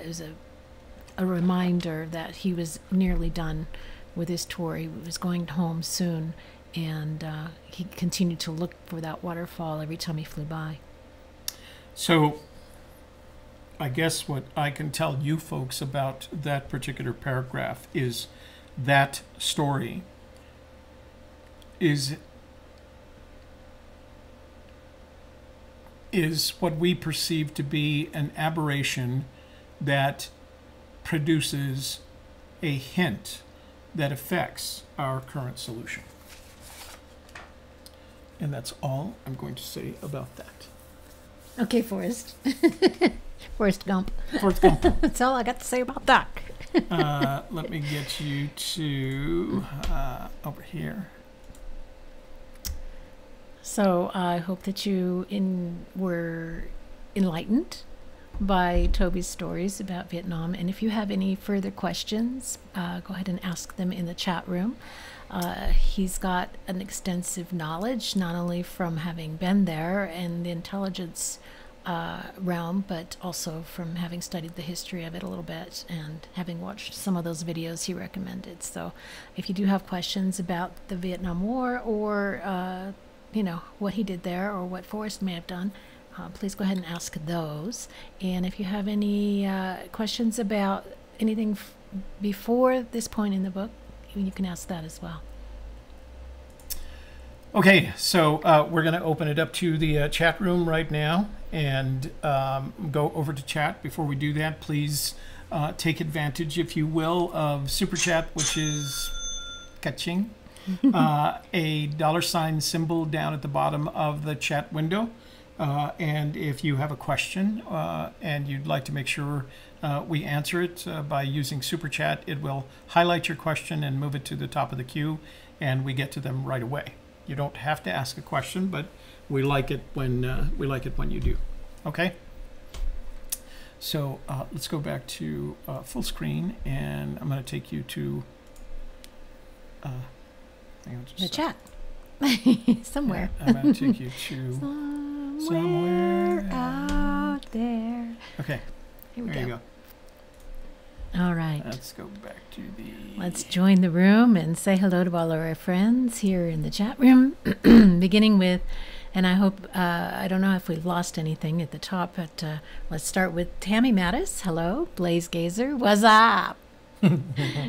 reminder that he was nearly done with his tour. He was going home soon, and he continued to look for that waterfall every time he flew by. So I guess what I can tell you folks about that particular paragraph is that story is what we perceive to be an aberration that produces a hint that affects our current solution. And that's all I'm going to say about that. Okay, Forrest. Forrest Gump. Forrest Gump. That's all I got to say about that. Let me get you to over here. So I hope that you were enlightened by Toby's stories about Vietnam. And if you have any further questions, go ahead and ask them in the chat room. He's got an extensive knowledge, not only from having been there in the intelligence realm, but also from having studied the history of it a little bit and having watched some of those videos he recommended. So if you do have questions about the Vietnam War or what he did there or what Forrest may have done, please go ahead and ask those. And if you have any questions about anything before this point in the book, you can ask that as well. Okay, so we're going to open it up to the chat room right now and go over to chat. Before we do that, please take advantage, if you will, of Super Chat, which is catching. a $ symbol down at the bottom of the chat window. And if you have a question and you'd like to make sure we answer it by using Super Chat, it will highlight your question and move it to the top of the queue, and we get to them right away. You don't have to ask a question, but we like it when you do. Okay. So let's go back to full screen, and I'm going to take you to the chat somewhere. Yeah, I'm going to take you to somewhere out there. Okay. Here we there go. You go. All right. Let's go back to the. Let's join the room and say hello to all of our friends here in the chat room, beginning with, and I hope, I don't know if we've lost anything at the top, but let's start with Tammy Mattis. Hello. Blaze Gazer. What's up?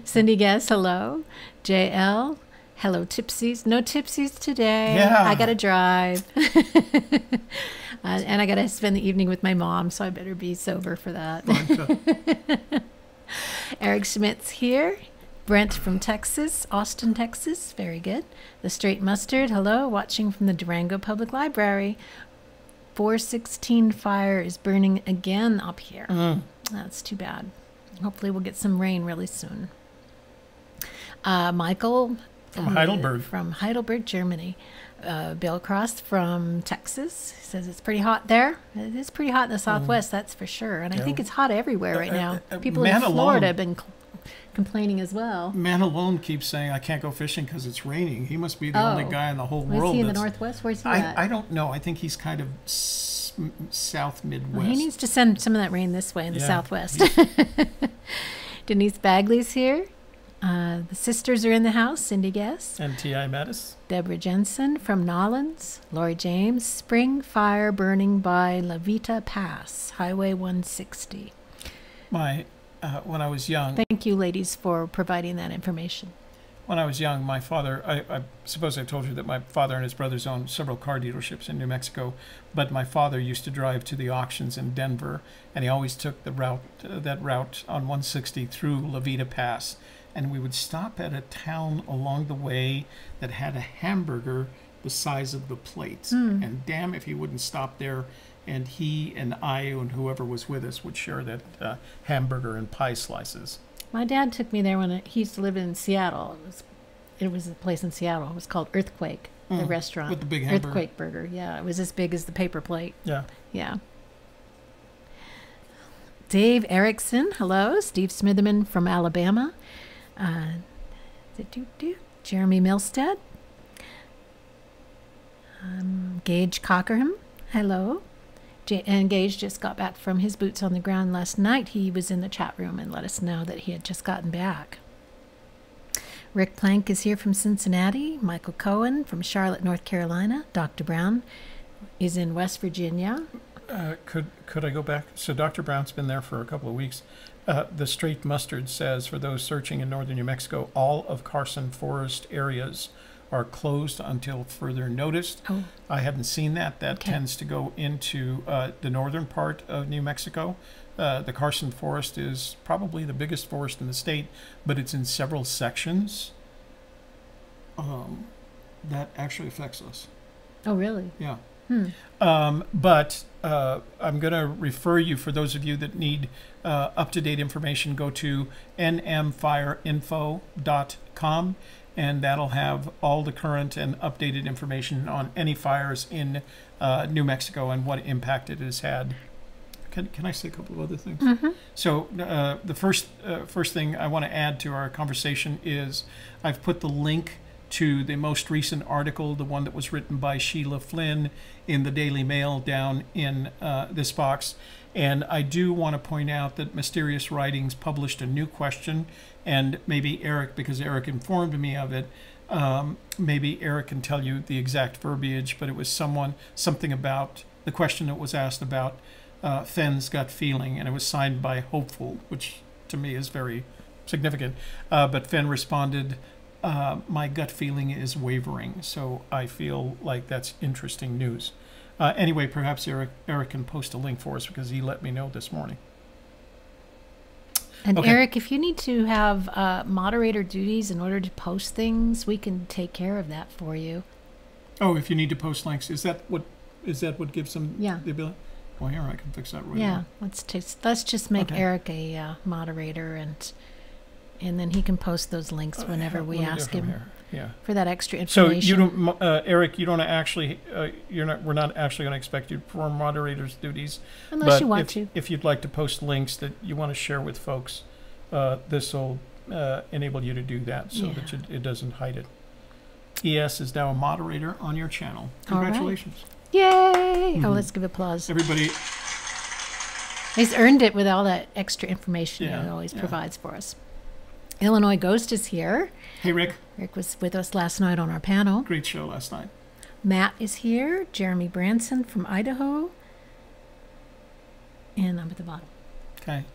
Cindy Guess. Hello. JL. Hello, Tipsies. No Tipsies today. Yeah. I got to drive. And I got to spend the evening with my mom, so I better be sober for that. Eric Schmidt's here. Brent from Texas, Austin, Texas. Very good. The Straight Mustard. Hello. Watching from the Durango Public Library. 416 fire is burning again up here. That's too bad. Hopefully we'll get some rain really soon. Michael from Heidelberg. From Heidelberg, Germany. Bill Cross from Texas says it's pretty hot there. It is pretty hot in the Southwest, that's for sure. And I think it's hot everywhere right now. People in Florida have been complaining as well. Man alone keeps saying, I can't go fishing because it's raining. He must be the only guy in the whole world. Is he in the Northwest? Where's he at? I don't know. I think he's kind of south Midwest. Well, he needs to send some of that rain this way in the Southwest. Denise Bagley's here. The sisters are in the house. Cindy Guess. And T.I. Mattis. Deborah Jensen from Nolans. Lori James. Spring fire burning by La Vita Pass. Highway 160. When I was young. Thank you, ladies, for providing that information. When I was young, my father, I suppose I told you that my father and his brothers owned several car dealerships in New Mexico, but my father used to drive to the auctions in Denver, and he always took the that route on 160 through La Vita Pass. And we would stop at a town along the way that had a hamburger the size of the plate. And damn if he wouldn't stop there. And he and I and whoever was with us would share that hamburger and pie slices. My dad took me there when he used to live in Seattle. It was a place in Seattle. It was called Earthquake, the restaurant. With the big hamburger. Earthquake burger, yeah. It was as big as the paper plate. Yeah. Yeah. Dave Erickson, hello. Steve Smitherman from Alabama. Jeremy Milstead. Gage Cockerham, hello. And Gage just got back from his boots on the ground last night. He was in the chat room and let us know that he had just gotten back. Rick Plank is here from Cincinnati. Michael Cohen from Charlotte, North Carolina. Dr. Brown is in West Virginia. Could I go back? So Dr. Brown's been there for a couple of weeks. The Straight Mustard says, for those searching in northern New Mexico, all of Carson Forest areas are closed until further notice. Oh. I haven't seen that. That tends to go into the northern part of New Mexico. The Carson Forest is probably the biggest forest in the state, but it's in several sections. That actually affects us. Oh, really? Yeah. But I'm going to refer you, for those of you that need up-to-date information, go to nmfireinfo.com, and that'll have all the current and updated information on any fires in New Mexico and what impact it has had. Can I say a couple of other things? So the first thing I want to add to our conversation is I've put the link to the most recent article, the one that was written by Sheila Flynn in the Daily Mail, down in this box. And I do want to point out that Mysterious Writings published a new question, and maybe Eric, because Eric informed me of it, maybe Eric can tell you the exact verbiage, but it was something about the question that was asked about Fenn's gut feeling, and it was signed by Hopeful, which to me is very significant. But Fenn responded, my gut feeling is wavering, so I feel like that's interesting news. Anyway, perhaps Eric can post a link for us, because he let me know this morning. And Okay. Eric, if you need to have moderator duties in order to post things, we can take care of that for you. Oh, if you need to post links, is that what gives them Yeah. the ability? Well, here I can fix that right Yeah, now. let's just make Okay. Eric a moderator, and then he can post those links whenever we Let me do ask from him here. Yeah. for that extra So information. you don't, Eric. You don't actually. We're not actually going to expect you to perform moderators' duties. Unless But you want to. if you'd like to post links that you want to share with folks, this will enable you to do that, so that it doesn't hide it. ES is now a moderator on your channel. All right. Congratulations. Yay! Oh, let's give applause. Everybody. He's earned it with all that extra information Yeah, that it always yeah. provides for us. Illinois Ghost is here. Hey, Rick. Rick was with us last night on our panel. Great show last night. Matt is here. Jeremy Branson from Idaho. And I'm at the bottom. Okay.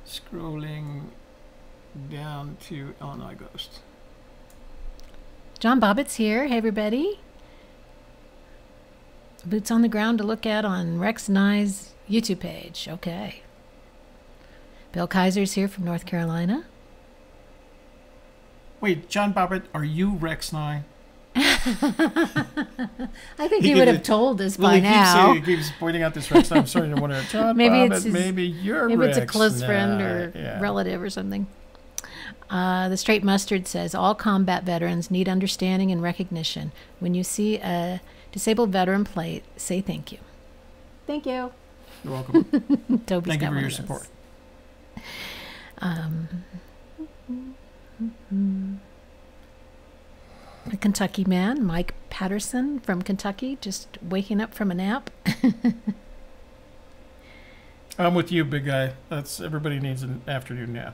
Scrolling down to Illinois Ghost. John Bobbitt's here. Hey, everybody. Boots on the ground to look at on Rex and I's YouTube page. Okay. Bill Kaiser's here from North Carolina. Wait, John Bobbitt, are you Rex Nye? I think he would have told us by now. He keeps pointing out this Rex Nye. I'm starting to wonder, John Maybe Bobbitt, it's his- maybe you're Maybe Rex it's a close friend Nye. or Yeah. relative or something. The Straight Mustard says, all combat veterans need understanding and recognition. When you see a disabled veteran plate, say thank you. Thank you. You're welcome. Toby's Thank got you for one your of those. support. A Kentucky man, Mike Patterson from Kentucky, just waking up from a nap. I'm with you, big guy. Everybody needs an afternoon nap.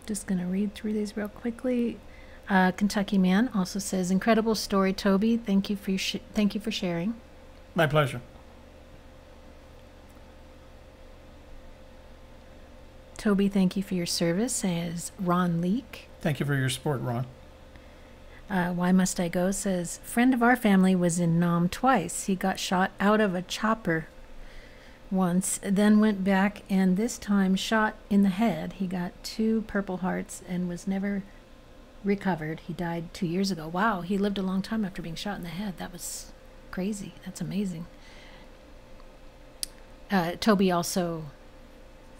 Just going to read through these real quickly. Kentucky man also says, incredible story, Toby. Thank you for sharing. My pleasure. Toby, thank you for your service, says Ron Leake. Thank you for your support, Ron. Why Must I Go says, friend of our family was in Nam twice. He got shot out of a chopper once, then went back and this time shot in the head. He got 2 Purple Hearts and was never recovered. He died 2 years ago. Wow, he lived a long time after being shot in the head. That was crazy. That's amazing. Toby also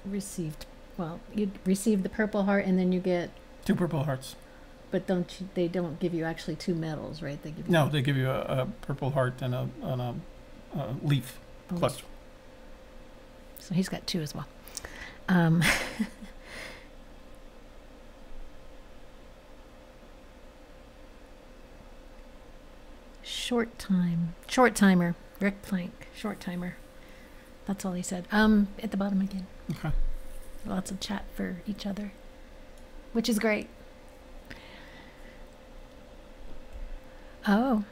received, well, you receive the Purple Heart and then you get 2 Purple Hearts. But they don't give you actually 2 medals, right? They give you No, they give you a Purple Heart and a leaf cluster. So he's got 2 as well. Short timer, Rick Plank, short timer. That's all he said. At the bottom again. Okay. Lots of chat for each other, which is great. Oh.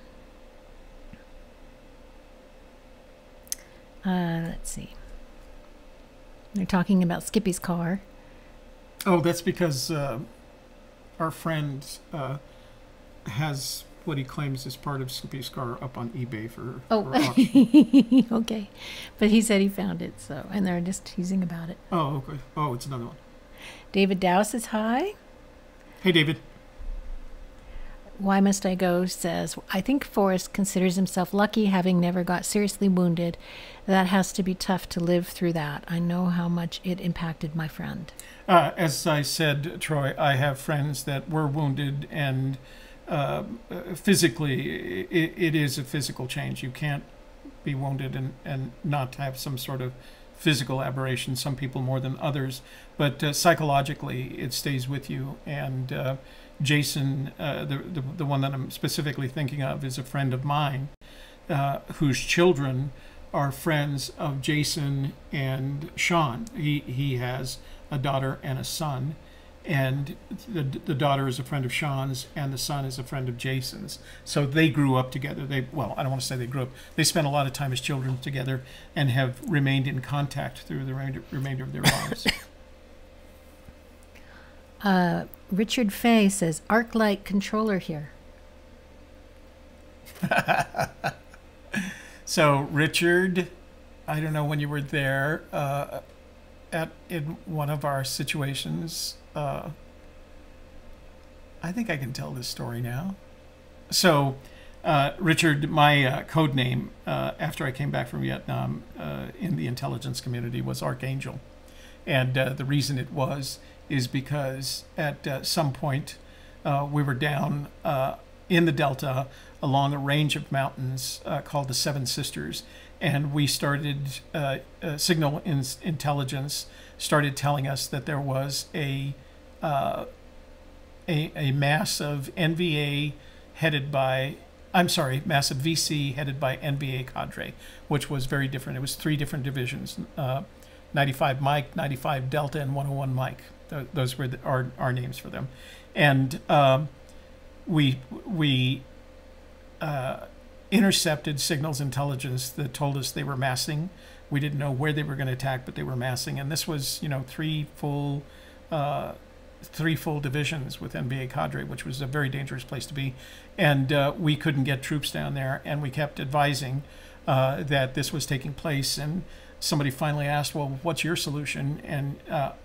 Let's see. They're talking about Skippy's car. Oh, that's because our friend has what he claims is part of Skippy's car up on eBay for auction. Okay. But he said he found it, so, and they're just teasing about it. Oh, okay. Oh, it's another one. David Dowse is hi. Hey, David. Why Must I Go says, I think Forrest considers himself lucky having never got seriously wounded. That has to be tough to live through that. I know how much it impacted my friend. As I said, Troy, I have friends that were wounded, and physically, it is a physical change. You can't be wounded and not have some sort of physical aberration, some people more than others. But psychologically, it stays with you. And Jason, the one that I'm specifically thinking of, is a friend of mine whose children are friends of Jason and Sean. He has a daughter and a son, and the daughter is a friend of Sean's, and the son is a friend of Jason's. So they grew up together. Well, I don't want to say they grew up. They spent a lot of time as children together and have remained in contact through the remainder of their lives. Richard Fay says, ArcLight controller here. So, Richard, I don't know when you were there in one of our situations. I think I can tell this story now. So, Richard, my code name after I came back from Vietnam in the intelligence community was Archangel. And the reason it is because at some point we were down in the Delta along a range of mountains called the Seven Sisters. And we started, signal intelligence started telling us that there was a mass of NVA headed by, massive VC headed by NVA cadre, which was very different. It was 3 different divisions, 95 Mike, 95 Delta, and 101 Mike. Those were our names for them. And we intercepted signals intelligence that told us they were massing. We didn't know where they were going to attack, but they were massing. And this was, 3 full divisions with NBA cadre, which was a very dangerous place to be. And we couldn't get troops down there, and we kept advising that this was taking place. And somebody finally asked, well, what's your solution? And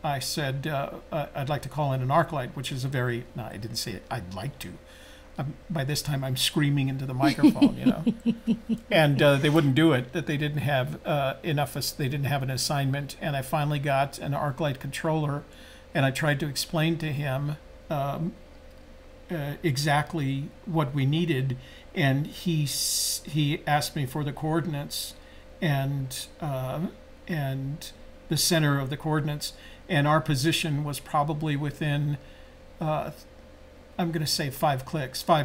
I said, I'd like to call in an arc light, which is I didn't say it, I'd like to. By this time, I'm screaming into the microphone, And they wouldn't do it, that they didn't have they didn't have an assignment. And I finally got an arc light controller, and I tried to explain to him exactly what we needed. And he asked me for the coordinates and the center of the coordinates. And our position was probably within I'm going to say 5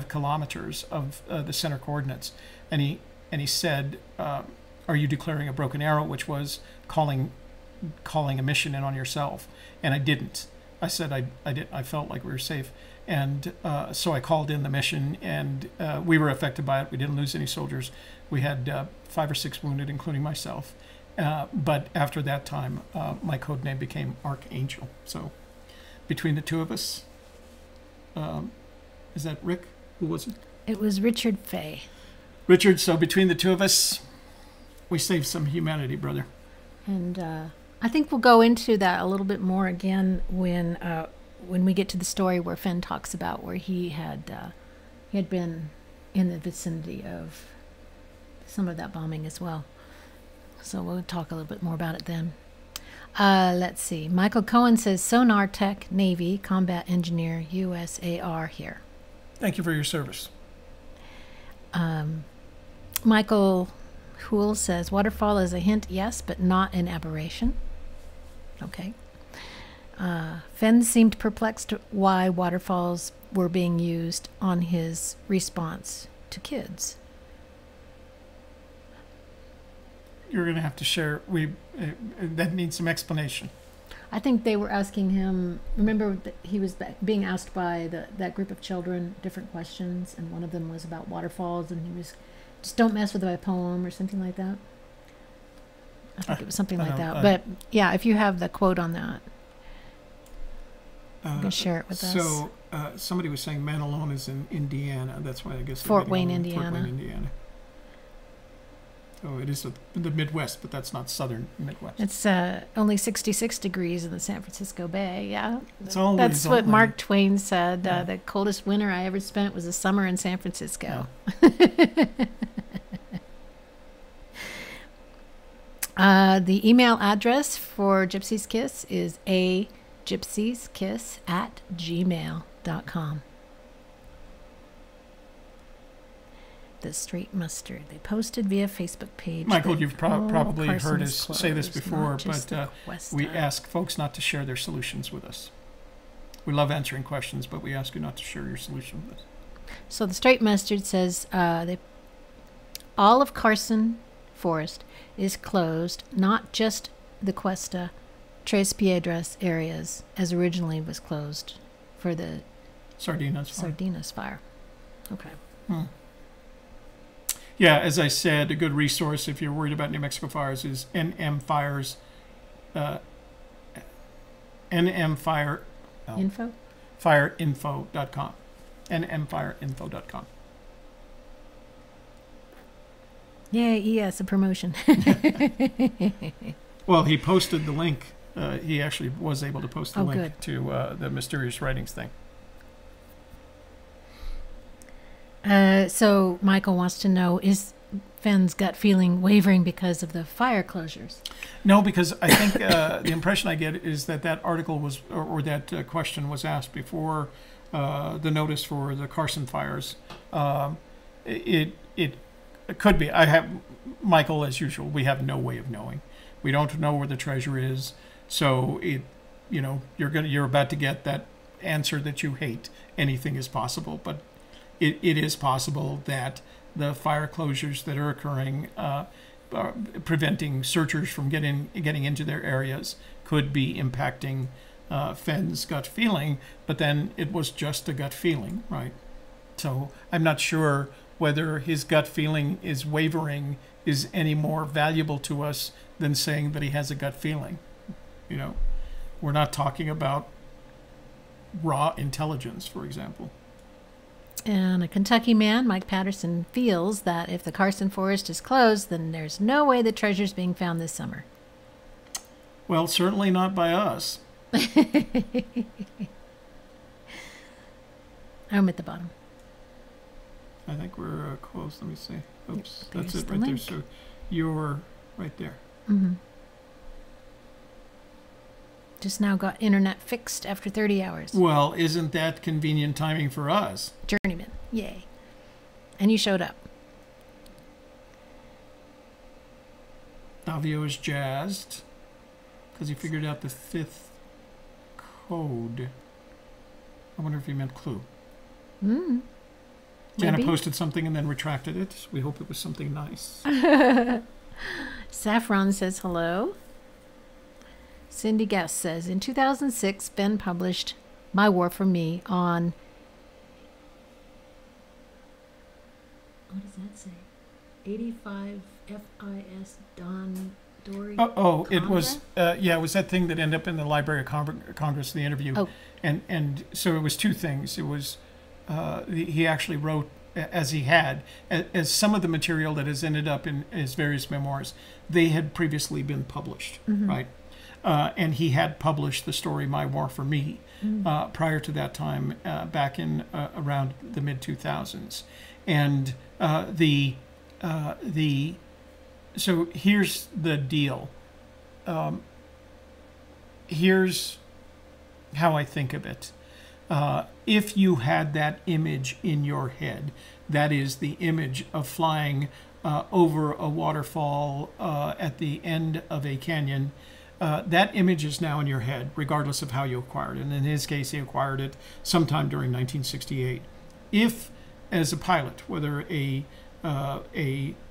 kilometers of the center coordinates. And he said, are you declaring a broken arrow, which was calling a mission in on yourself? And I didn't. I said I didn't. I felt like we were safe. And so I called in the mission, and we were affected by it. We didn't lose any soldiers. We had 5 or 6 wounded, including myself. But after that time, my code name became Archangel. So between the two of us, is that Rick? Who was it? It was Richard Fay. Richard, so between the two of us, we saved some humanity, brother. And I think we'll go into that a little bit more again when we get to the story where Fenn talks about where he had been in the vicinity of some of that bombing as well. So we'll talk a little bit more about it then. Let's see. Michael Cohen says, Sonar Tech, Navy, Combat Engineer, USAR here. Thank you for your service. Michael Hool says, waterfall is a hint, yes, but not an aberration. Okay. Fenn seemed perplexed why waterfalls were being used on his response to kids. You're going to have to share. That needs some explanation. I think they were asking him. Remember, that he was being asked by that group of children different questions, and one of them was about waterfalls, and he was just don't mess with my poem or something like that. I think it was something like that. But yeah, if you have the quote on that, you can share it with us. So somebody was saying Man Alone is in Indiana. That's why I guess Fort Wayne, Indiana. Fort Wayne, Indiana. So it is the Midwest, but that's not southern Midwest. It's only 66 degrees in the San Francisco Bay. Yeah, that's what Mark Twain said. The coldest winter I ever spent was a summer in San Francisco. Yeah. The email address for Gypsy's Kiss is gypsieskiss@gmail.com. The Straight Mustard. They posted via Facebook page. Michael, you've probably heard us say this before, but we ask folks not to share their solutions with us. We love answering questions, but we ask you not to share your solution with us. So the Straight Mustard says all of Carson Forest is closed, not just the Cuesta, Tres Piedras areas, as originally was closed for the Sardinas fire. Okay. Yeah, as I said, a good resource if you're worried about New Mexico fires is NMFires, NMFire Info? fireinfo.com. NMFireinfo.com. Yay, yes, a promotion. Well, he posted the link. He actually was able to post the link good. to the Mysterious Writings thing. So Michael wants to know, is Fenn's gut feeling wavering because of the fire closures? No, because I think the impression I get is that that article was, or that question was asked before the notice for the Carson fires. It could be. I have, Michael, as usual, we have no way of knowing. We don't know where the treasure is, so you're about to get that answer that you hate. Anything is possible, but it is possible that the fire closures that are occurring, preventing searchers from getting into their areas, could be impacting Fenn's gut feeling. But then it was just a gut feeling, right? So I'm not sure whether his gut feeling is wavering is any more valuable to us than saying that he has a gut feeling. We're not talking about raw intelligence, for example. And a Kentucky man, Mike Patterson, feels that if the Carson Forest is closed, then there's no way the treasure's being found this summer. Well, certainly not by us. I'm at the bottom. I think we're close. Let me see. Oops, Yep, that's it the right there. link. So you're right there. Mm-hmm. Just now got internet fixed after 30 hours. Well, isn't that convenient timing for us? Journeyman. Yay. And you showed up. Davio is jazzed because he figured out the 5th code. I wonder if he meant clue. Jana Maybe. posted something and then retracted it. We hope it was something nice. Saffron says hello. Cindy Guest says, in 2006, Ben published My War for Me on... What does that say? 85 FIS Don Dory. It was it was that thing that ended up in the Library of Congress, the interview. Oh. And so it was two things. It was he actually wrote, as he had, as some of the material that has ended up in his various memoirs, they had previously been published, right? And he had published the story My War for Me prior to that time, back in around the mid-2000s. And so here's the deal. Here's how I think of it. If you had that image in your head, that is the image of flying over a waterfall at the end of a canyon, that image is now in your head, regardless of how you acquired it. And in his case, he acquired it sometime during 1968. If, as a pilot, whether a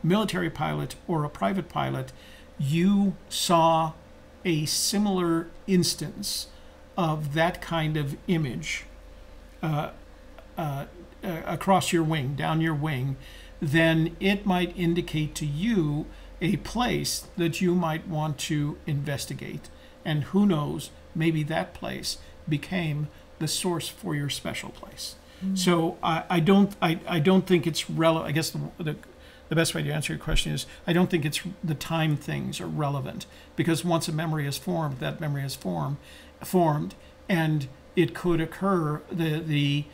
military pilot or a private pilot, you saw a similar instance of that kind of image across your wing, down your wing, then it might indicate to you a place that you might want to investigate. And who knows, maybe that place became the source for your special place. So I don't think it's relevant. I guess the best way to answer your question is, I don't think it's the time things are relevant, because once a memory is formed, that memory is formed, and it could occur. The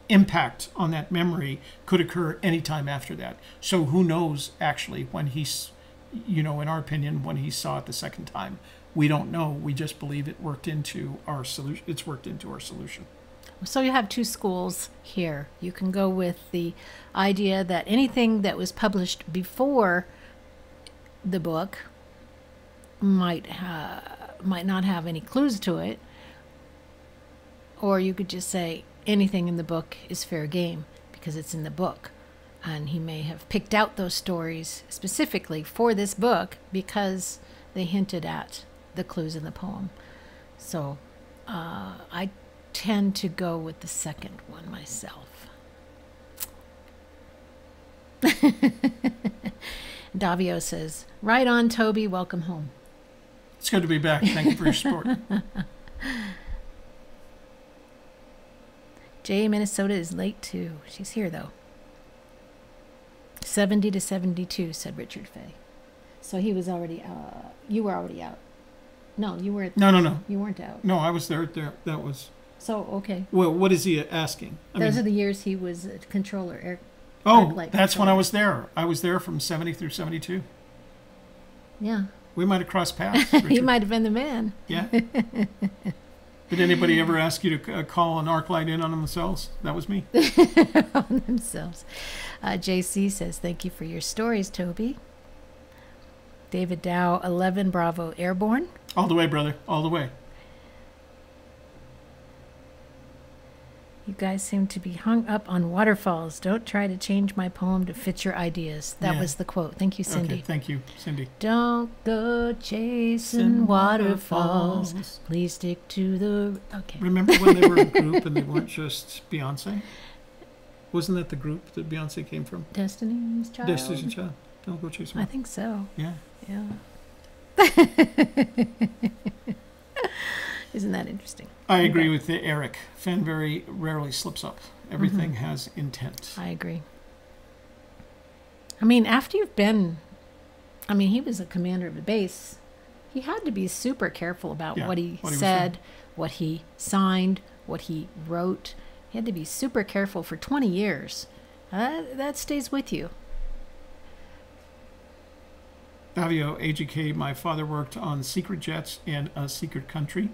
impact on that memory could occur anytime after that. So who knows actually when he's, in our opinion, when he saw it the second time. We don't know. We just believe it worked into our solution. It's worked into our solution. So you have two schools here. You can go with the idea that anything that was published before the book might not have any clues to it, or you could just say anything in the book is fair game because it's in the book, and he may have picked out those stories specifically for this book because they hinted at the clues in the poem. So I tend to go with the second one myself. Davio says, right on, Toby, welcome home. It's good to be back. Thank you for your support. Jay, Minnesota is late too. She's here though. 70 to 72, said Richard Fay. So he was already, you were already out. No, you weren't. No. You weren't out. No, I was there. That was. So, okay. Well, what is he asking? Those are the years he was a controller. That's when I was there. I was there from 70 through 72. Yeah. We might have crossed paths. He might have been the man. Yeah. Did anybody ever ask you to call an arc light in on themselves? That was me. On themselves. JC says, thank you for your stories, Toby. David Dow, 11 Bravo Airborne. All the way, brother. All the way. You guys seem to be hung up on waterfalls. Don't try to change my poem to fit your ideas. That was the quote. Thank you, Cindy. Okay, thank you, Cindy. Don't go chasing waterfalls. Please stick to the... Okay. Remember when they were a group and they weren't just Beyonce? Wasn't that the group that Beyonce came from? Destiny's Child? Destiny's Child. Don't go chasing I think so. Yeah. Yeah. Isn't that interesting? I agree with Eric. Fenn very rarely slips up. Everything has intent. I agree. I mean, after you've been... I mean, he was a commander of the base. He had to be super careful about what he said, what he signed, what he wrote. He had to be super careful for 20 years. That stays with you. Davio, AGK, my father worked on secret jets in a secret country.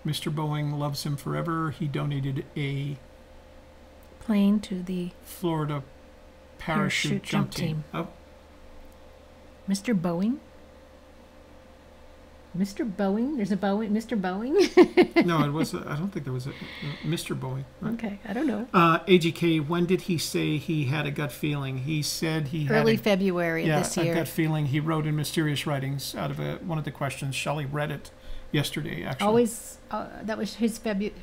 Mr. Boeing loves him forever. He donated a plane to the Florida parachute jump team. Oh. Mr. Boeing? Mr. Boeing? There's a Boeing? Mr. Boeing? No, it was. I don't think there was a Mr. Boeing. Right? Okay, I don't know. AGK, when did he say he had a gut feeling? He said he had early February of this year. A gut feeling. He wrote in Mysterious Writings out of one of the questions. Shelley read it yesterday, actually. Always, that was his February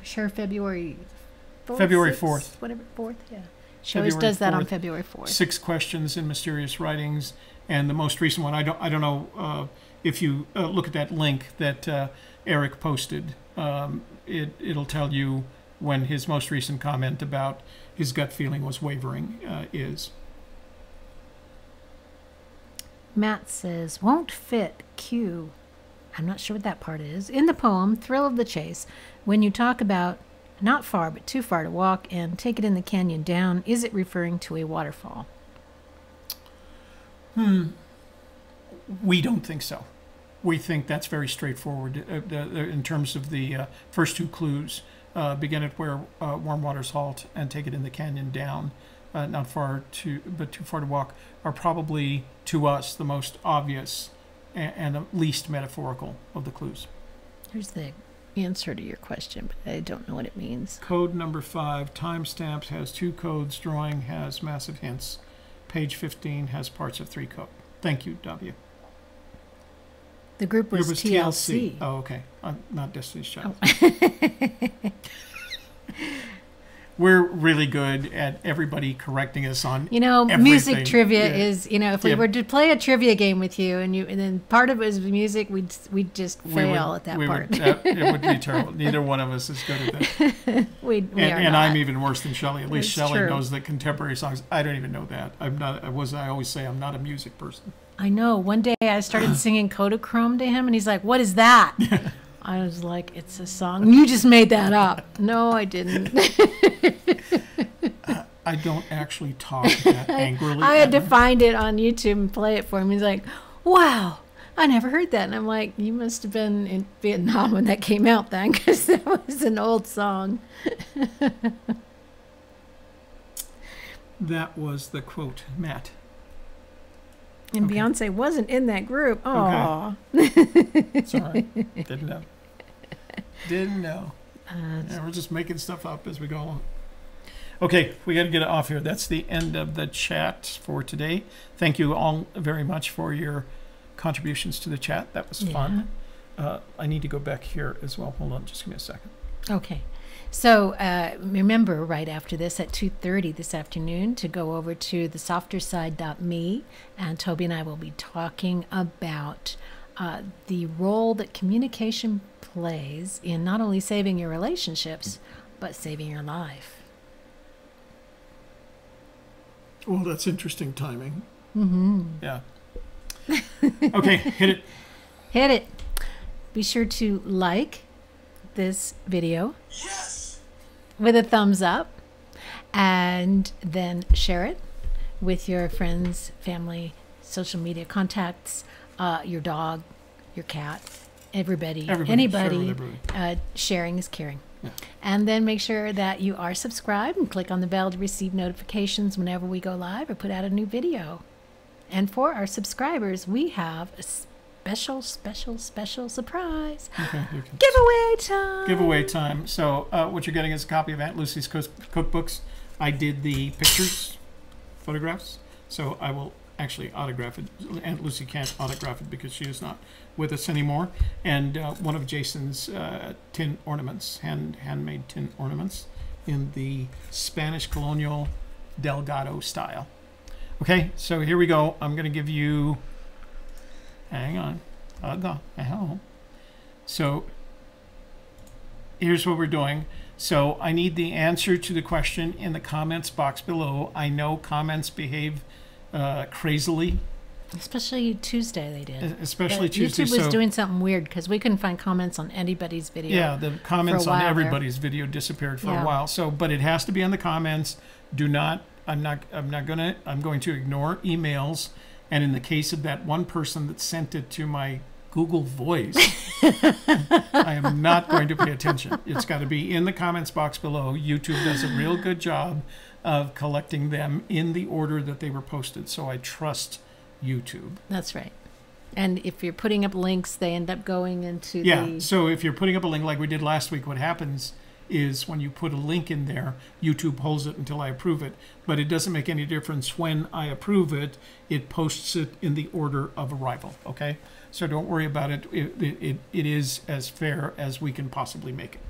4th? February 6th, 4th. Whatever, 4th, yeah. She always does that on February 4th. 6 questions in Mysterious Writings. And the most recent one, I don't know if you look at that link that Eric posted, it'll tell you when his most recent comment about his gut feeling was wavering is. Matt says, won't fit Q. I'm not sure what that part is. In the poem, Thrill of the Chase, when you talk about not far but too far to walk and take it in the canyon down, is it referring to a waterfall? We don't think so. We think that's very straightforward in terms of the first two clues. Begin at where warm waters halt and take it in the canyon down, not far but too far to walk, are probably to us the most obvious and the least metaphorical of the clues. Here's the answer to your question, but I don't know what it means. Code number 5, timestamps, has 2 codes. Drawing has massive hints. Page 15 has parts of 3 code. Thank you, W. The group was TLC. Oh, okay. Not Destiny's Child. Oh. We're really good at everybody correcting us on everything. Music trivia is, if we were to play a trivia game with you and then part of it is music, we'd just fail at that part. It would be terrible. Neither one of us is good at that. we are and not. I'm even worse than Shelley. At least Shelley true. knows the contemporary songs. I don't even know that. I always say I'm not a music person. I know. One day I started singing Kodachrome to him and he's like, what is that? I was like, it's a song. You just made that up. No, I didn't. I don't actually talk that angrily. I had to find it on YouTube and play it for him. He's like, wow, I never heard that. And I'm like, you must have been in Vietnam when that came out then, because that was an old song. That was the quote, Matt. And okay. Beyonce wasn't in that group. Oh, okay. Sorry, didn't know. We're just making stuff up as we go along. Okay, we got to get off here. That's the end of the chat for today. Thank you all very much for your contributions to the chat. That was fun. I need to go back here as well. Hold on, just give me a second. Okay. So remember, right after this at 2:30 this afternoon, to go over to thesofterside.me, and Toby and I will be talking about the role that communication plays in not only saving your relationships, but saving your life. Well, that's interesting timing. Mm-hmm. Yeah. Okay, hit it. Hit it. Be sure to like this video with a thumbs up, and then share it with your friends, family, social media contacts, your dog, your cat, anybody. Share with everybody. Sharing is caring. Yeah. And then make sure that you are subscribed and click on the bell to receive notifications whenever we go live or put out a new video. And for our subscribers, we have a special surprise. Okay, Giveaway time. Giveaway time. So what you're getting is a copy of Aunt Lucy's cookbooks. I did the pictures, photographs. So I will actually autograph it. Aunt Lucy can't autograph it because she is not with us anymore. And one of Jason's tin ornaments, handmade tin ornaments in the Spanish colonial Delgado style. Okay, so here we go. I'm going to give you, hang on. So here's what we're doing. So I need the answer to the question in the comments box below. I know comments behave crazily. Especially Tuesday they did. Especially Tuesday. YouTube was doing something weird because we couldn't find comments on anybody's video. Yeah, the comments on everybody's video disappeared for a while. So, but it has to be in the comments. Do not. I'm going to ignore emails. And in the case of that one person that sent it to my Google Voice, I am not going to pay attention. It's got to be in the comments box below. YouTube does a real good job of collecting them in the order that they were posted. So I trust YouTube. That's right. And if you're putting up links, they end up going into so if you're putting up a link like we did last week, what happens is when you put a link in there, YouTube holds it until I approve it. But it doesn't make any difference when I approve it. It posts it in the order of arrival, okay? So don't worry about it. It is as fair as we can possibly make it.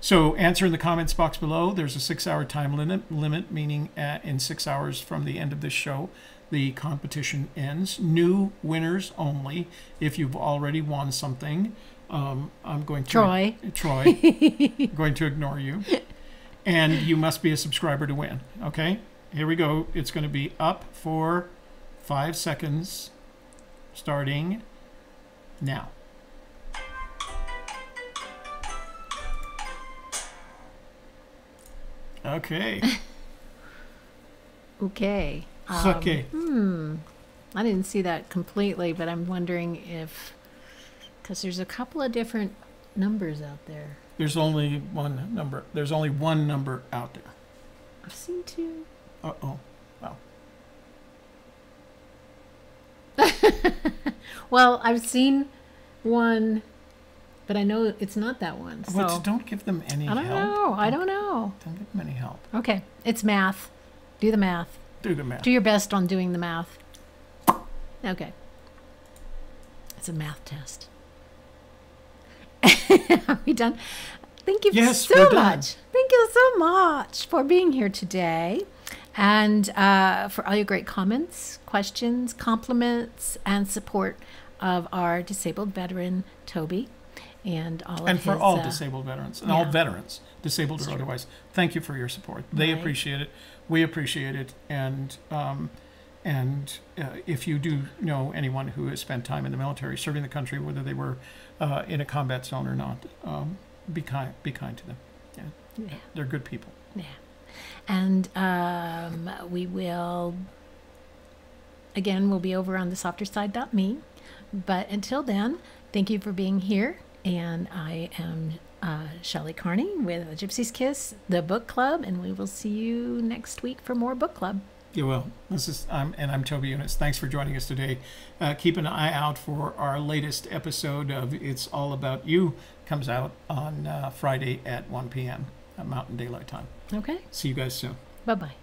So answer in the comments box below. There's a 6-hour time limit, meaning in 6 hours from the end of this show, the competition ends. New winners only. If you've already won something, I'm going to Troy, going to ignore you, and you must be a subscriber to win. Okay, here we go. It's going to be up for 5 seconds, starting now. Okay. Okay. Okay. I didn't see that completely, but I'm wondering if, because there's a couple of different numbers out there. There's only one number. There's only one number out there. I've seen two. Uh-oh. Wow. Well, I've seen one, but I know it's not that one. So But don't give them any help. I don't know. Don't give them any help. Okay. It's math. Do the math. Do the math. Do your best on doing the math. Okay. It's a math test. Are we done? Thank you so much. Thank you so much for being here today, and for all your great comments, questions, compliments, and support of our disabled veteran, Toby, and all of his... And for all disabled veterans, and all veterans, disabled or otherwise. Thank you for your support. They appreciate it. We appreciate it. And if you do know anyone who has spent time in the military, serving the country, whether they were in a combat zone or not, be kind to them. Yeah. They're good people. Yeah. And we will, again, we'll be over on thesofterside.me. But until then, thank you for being here. And I am Shelley Carney with Gypsy Kiss, the book club, and we will see you next week for more book club. You will. I'm Toby Eunice. Thanks for joining us today. Keep an eye out for our latest episode of It's All About You. Comes out on Friday at 1 p.m. Mountain Daylight Time. Okay. See you guys soon. Bye-bye.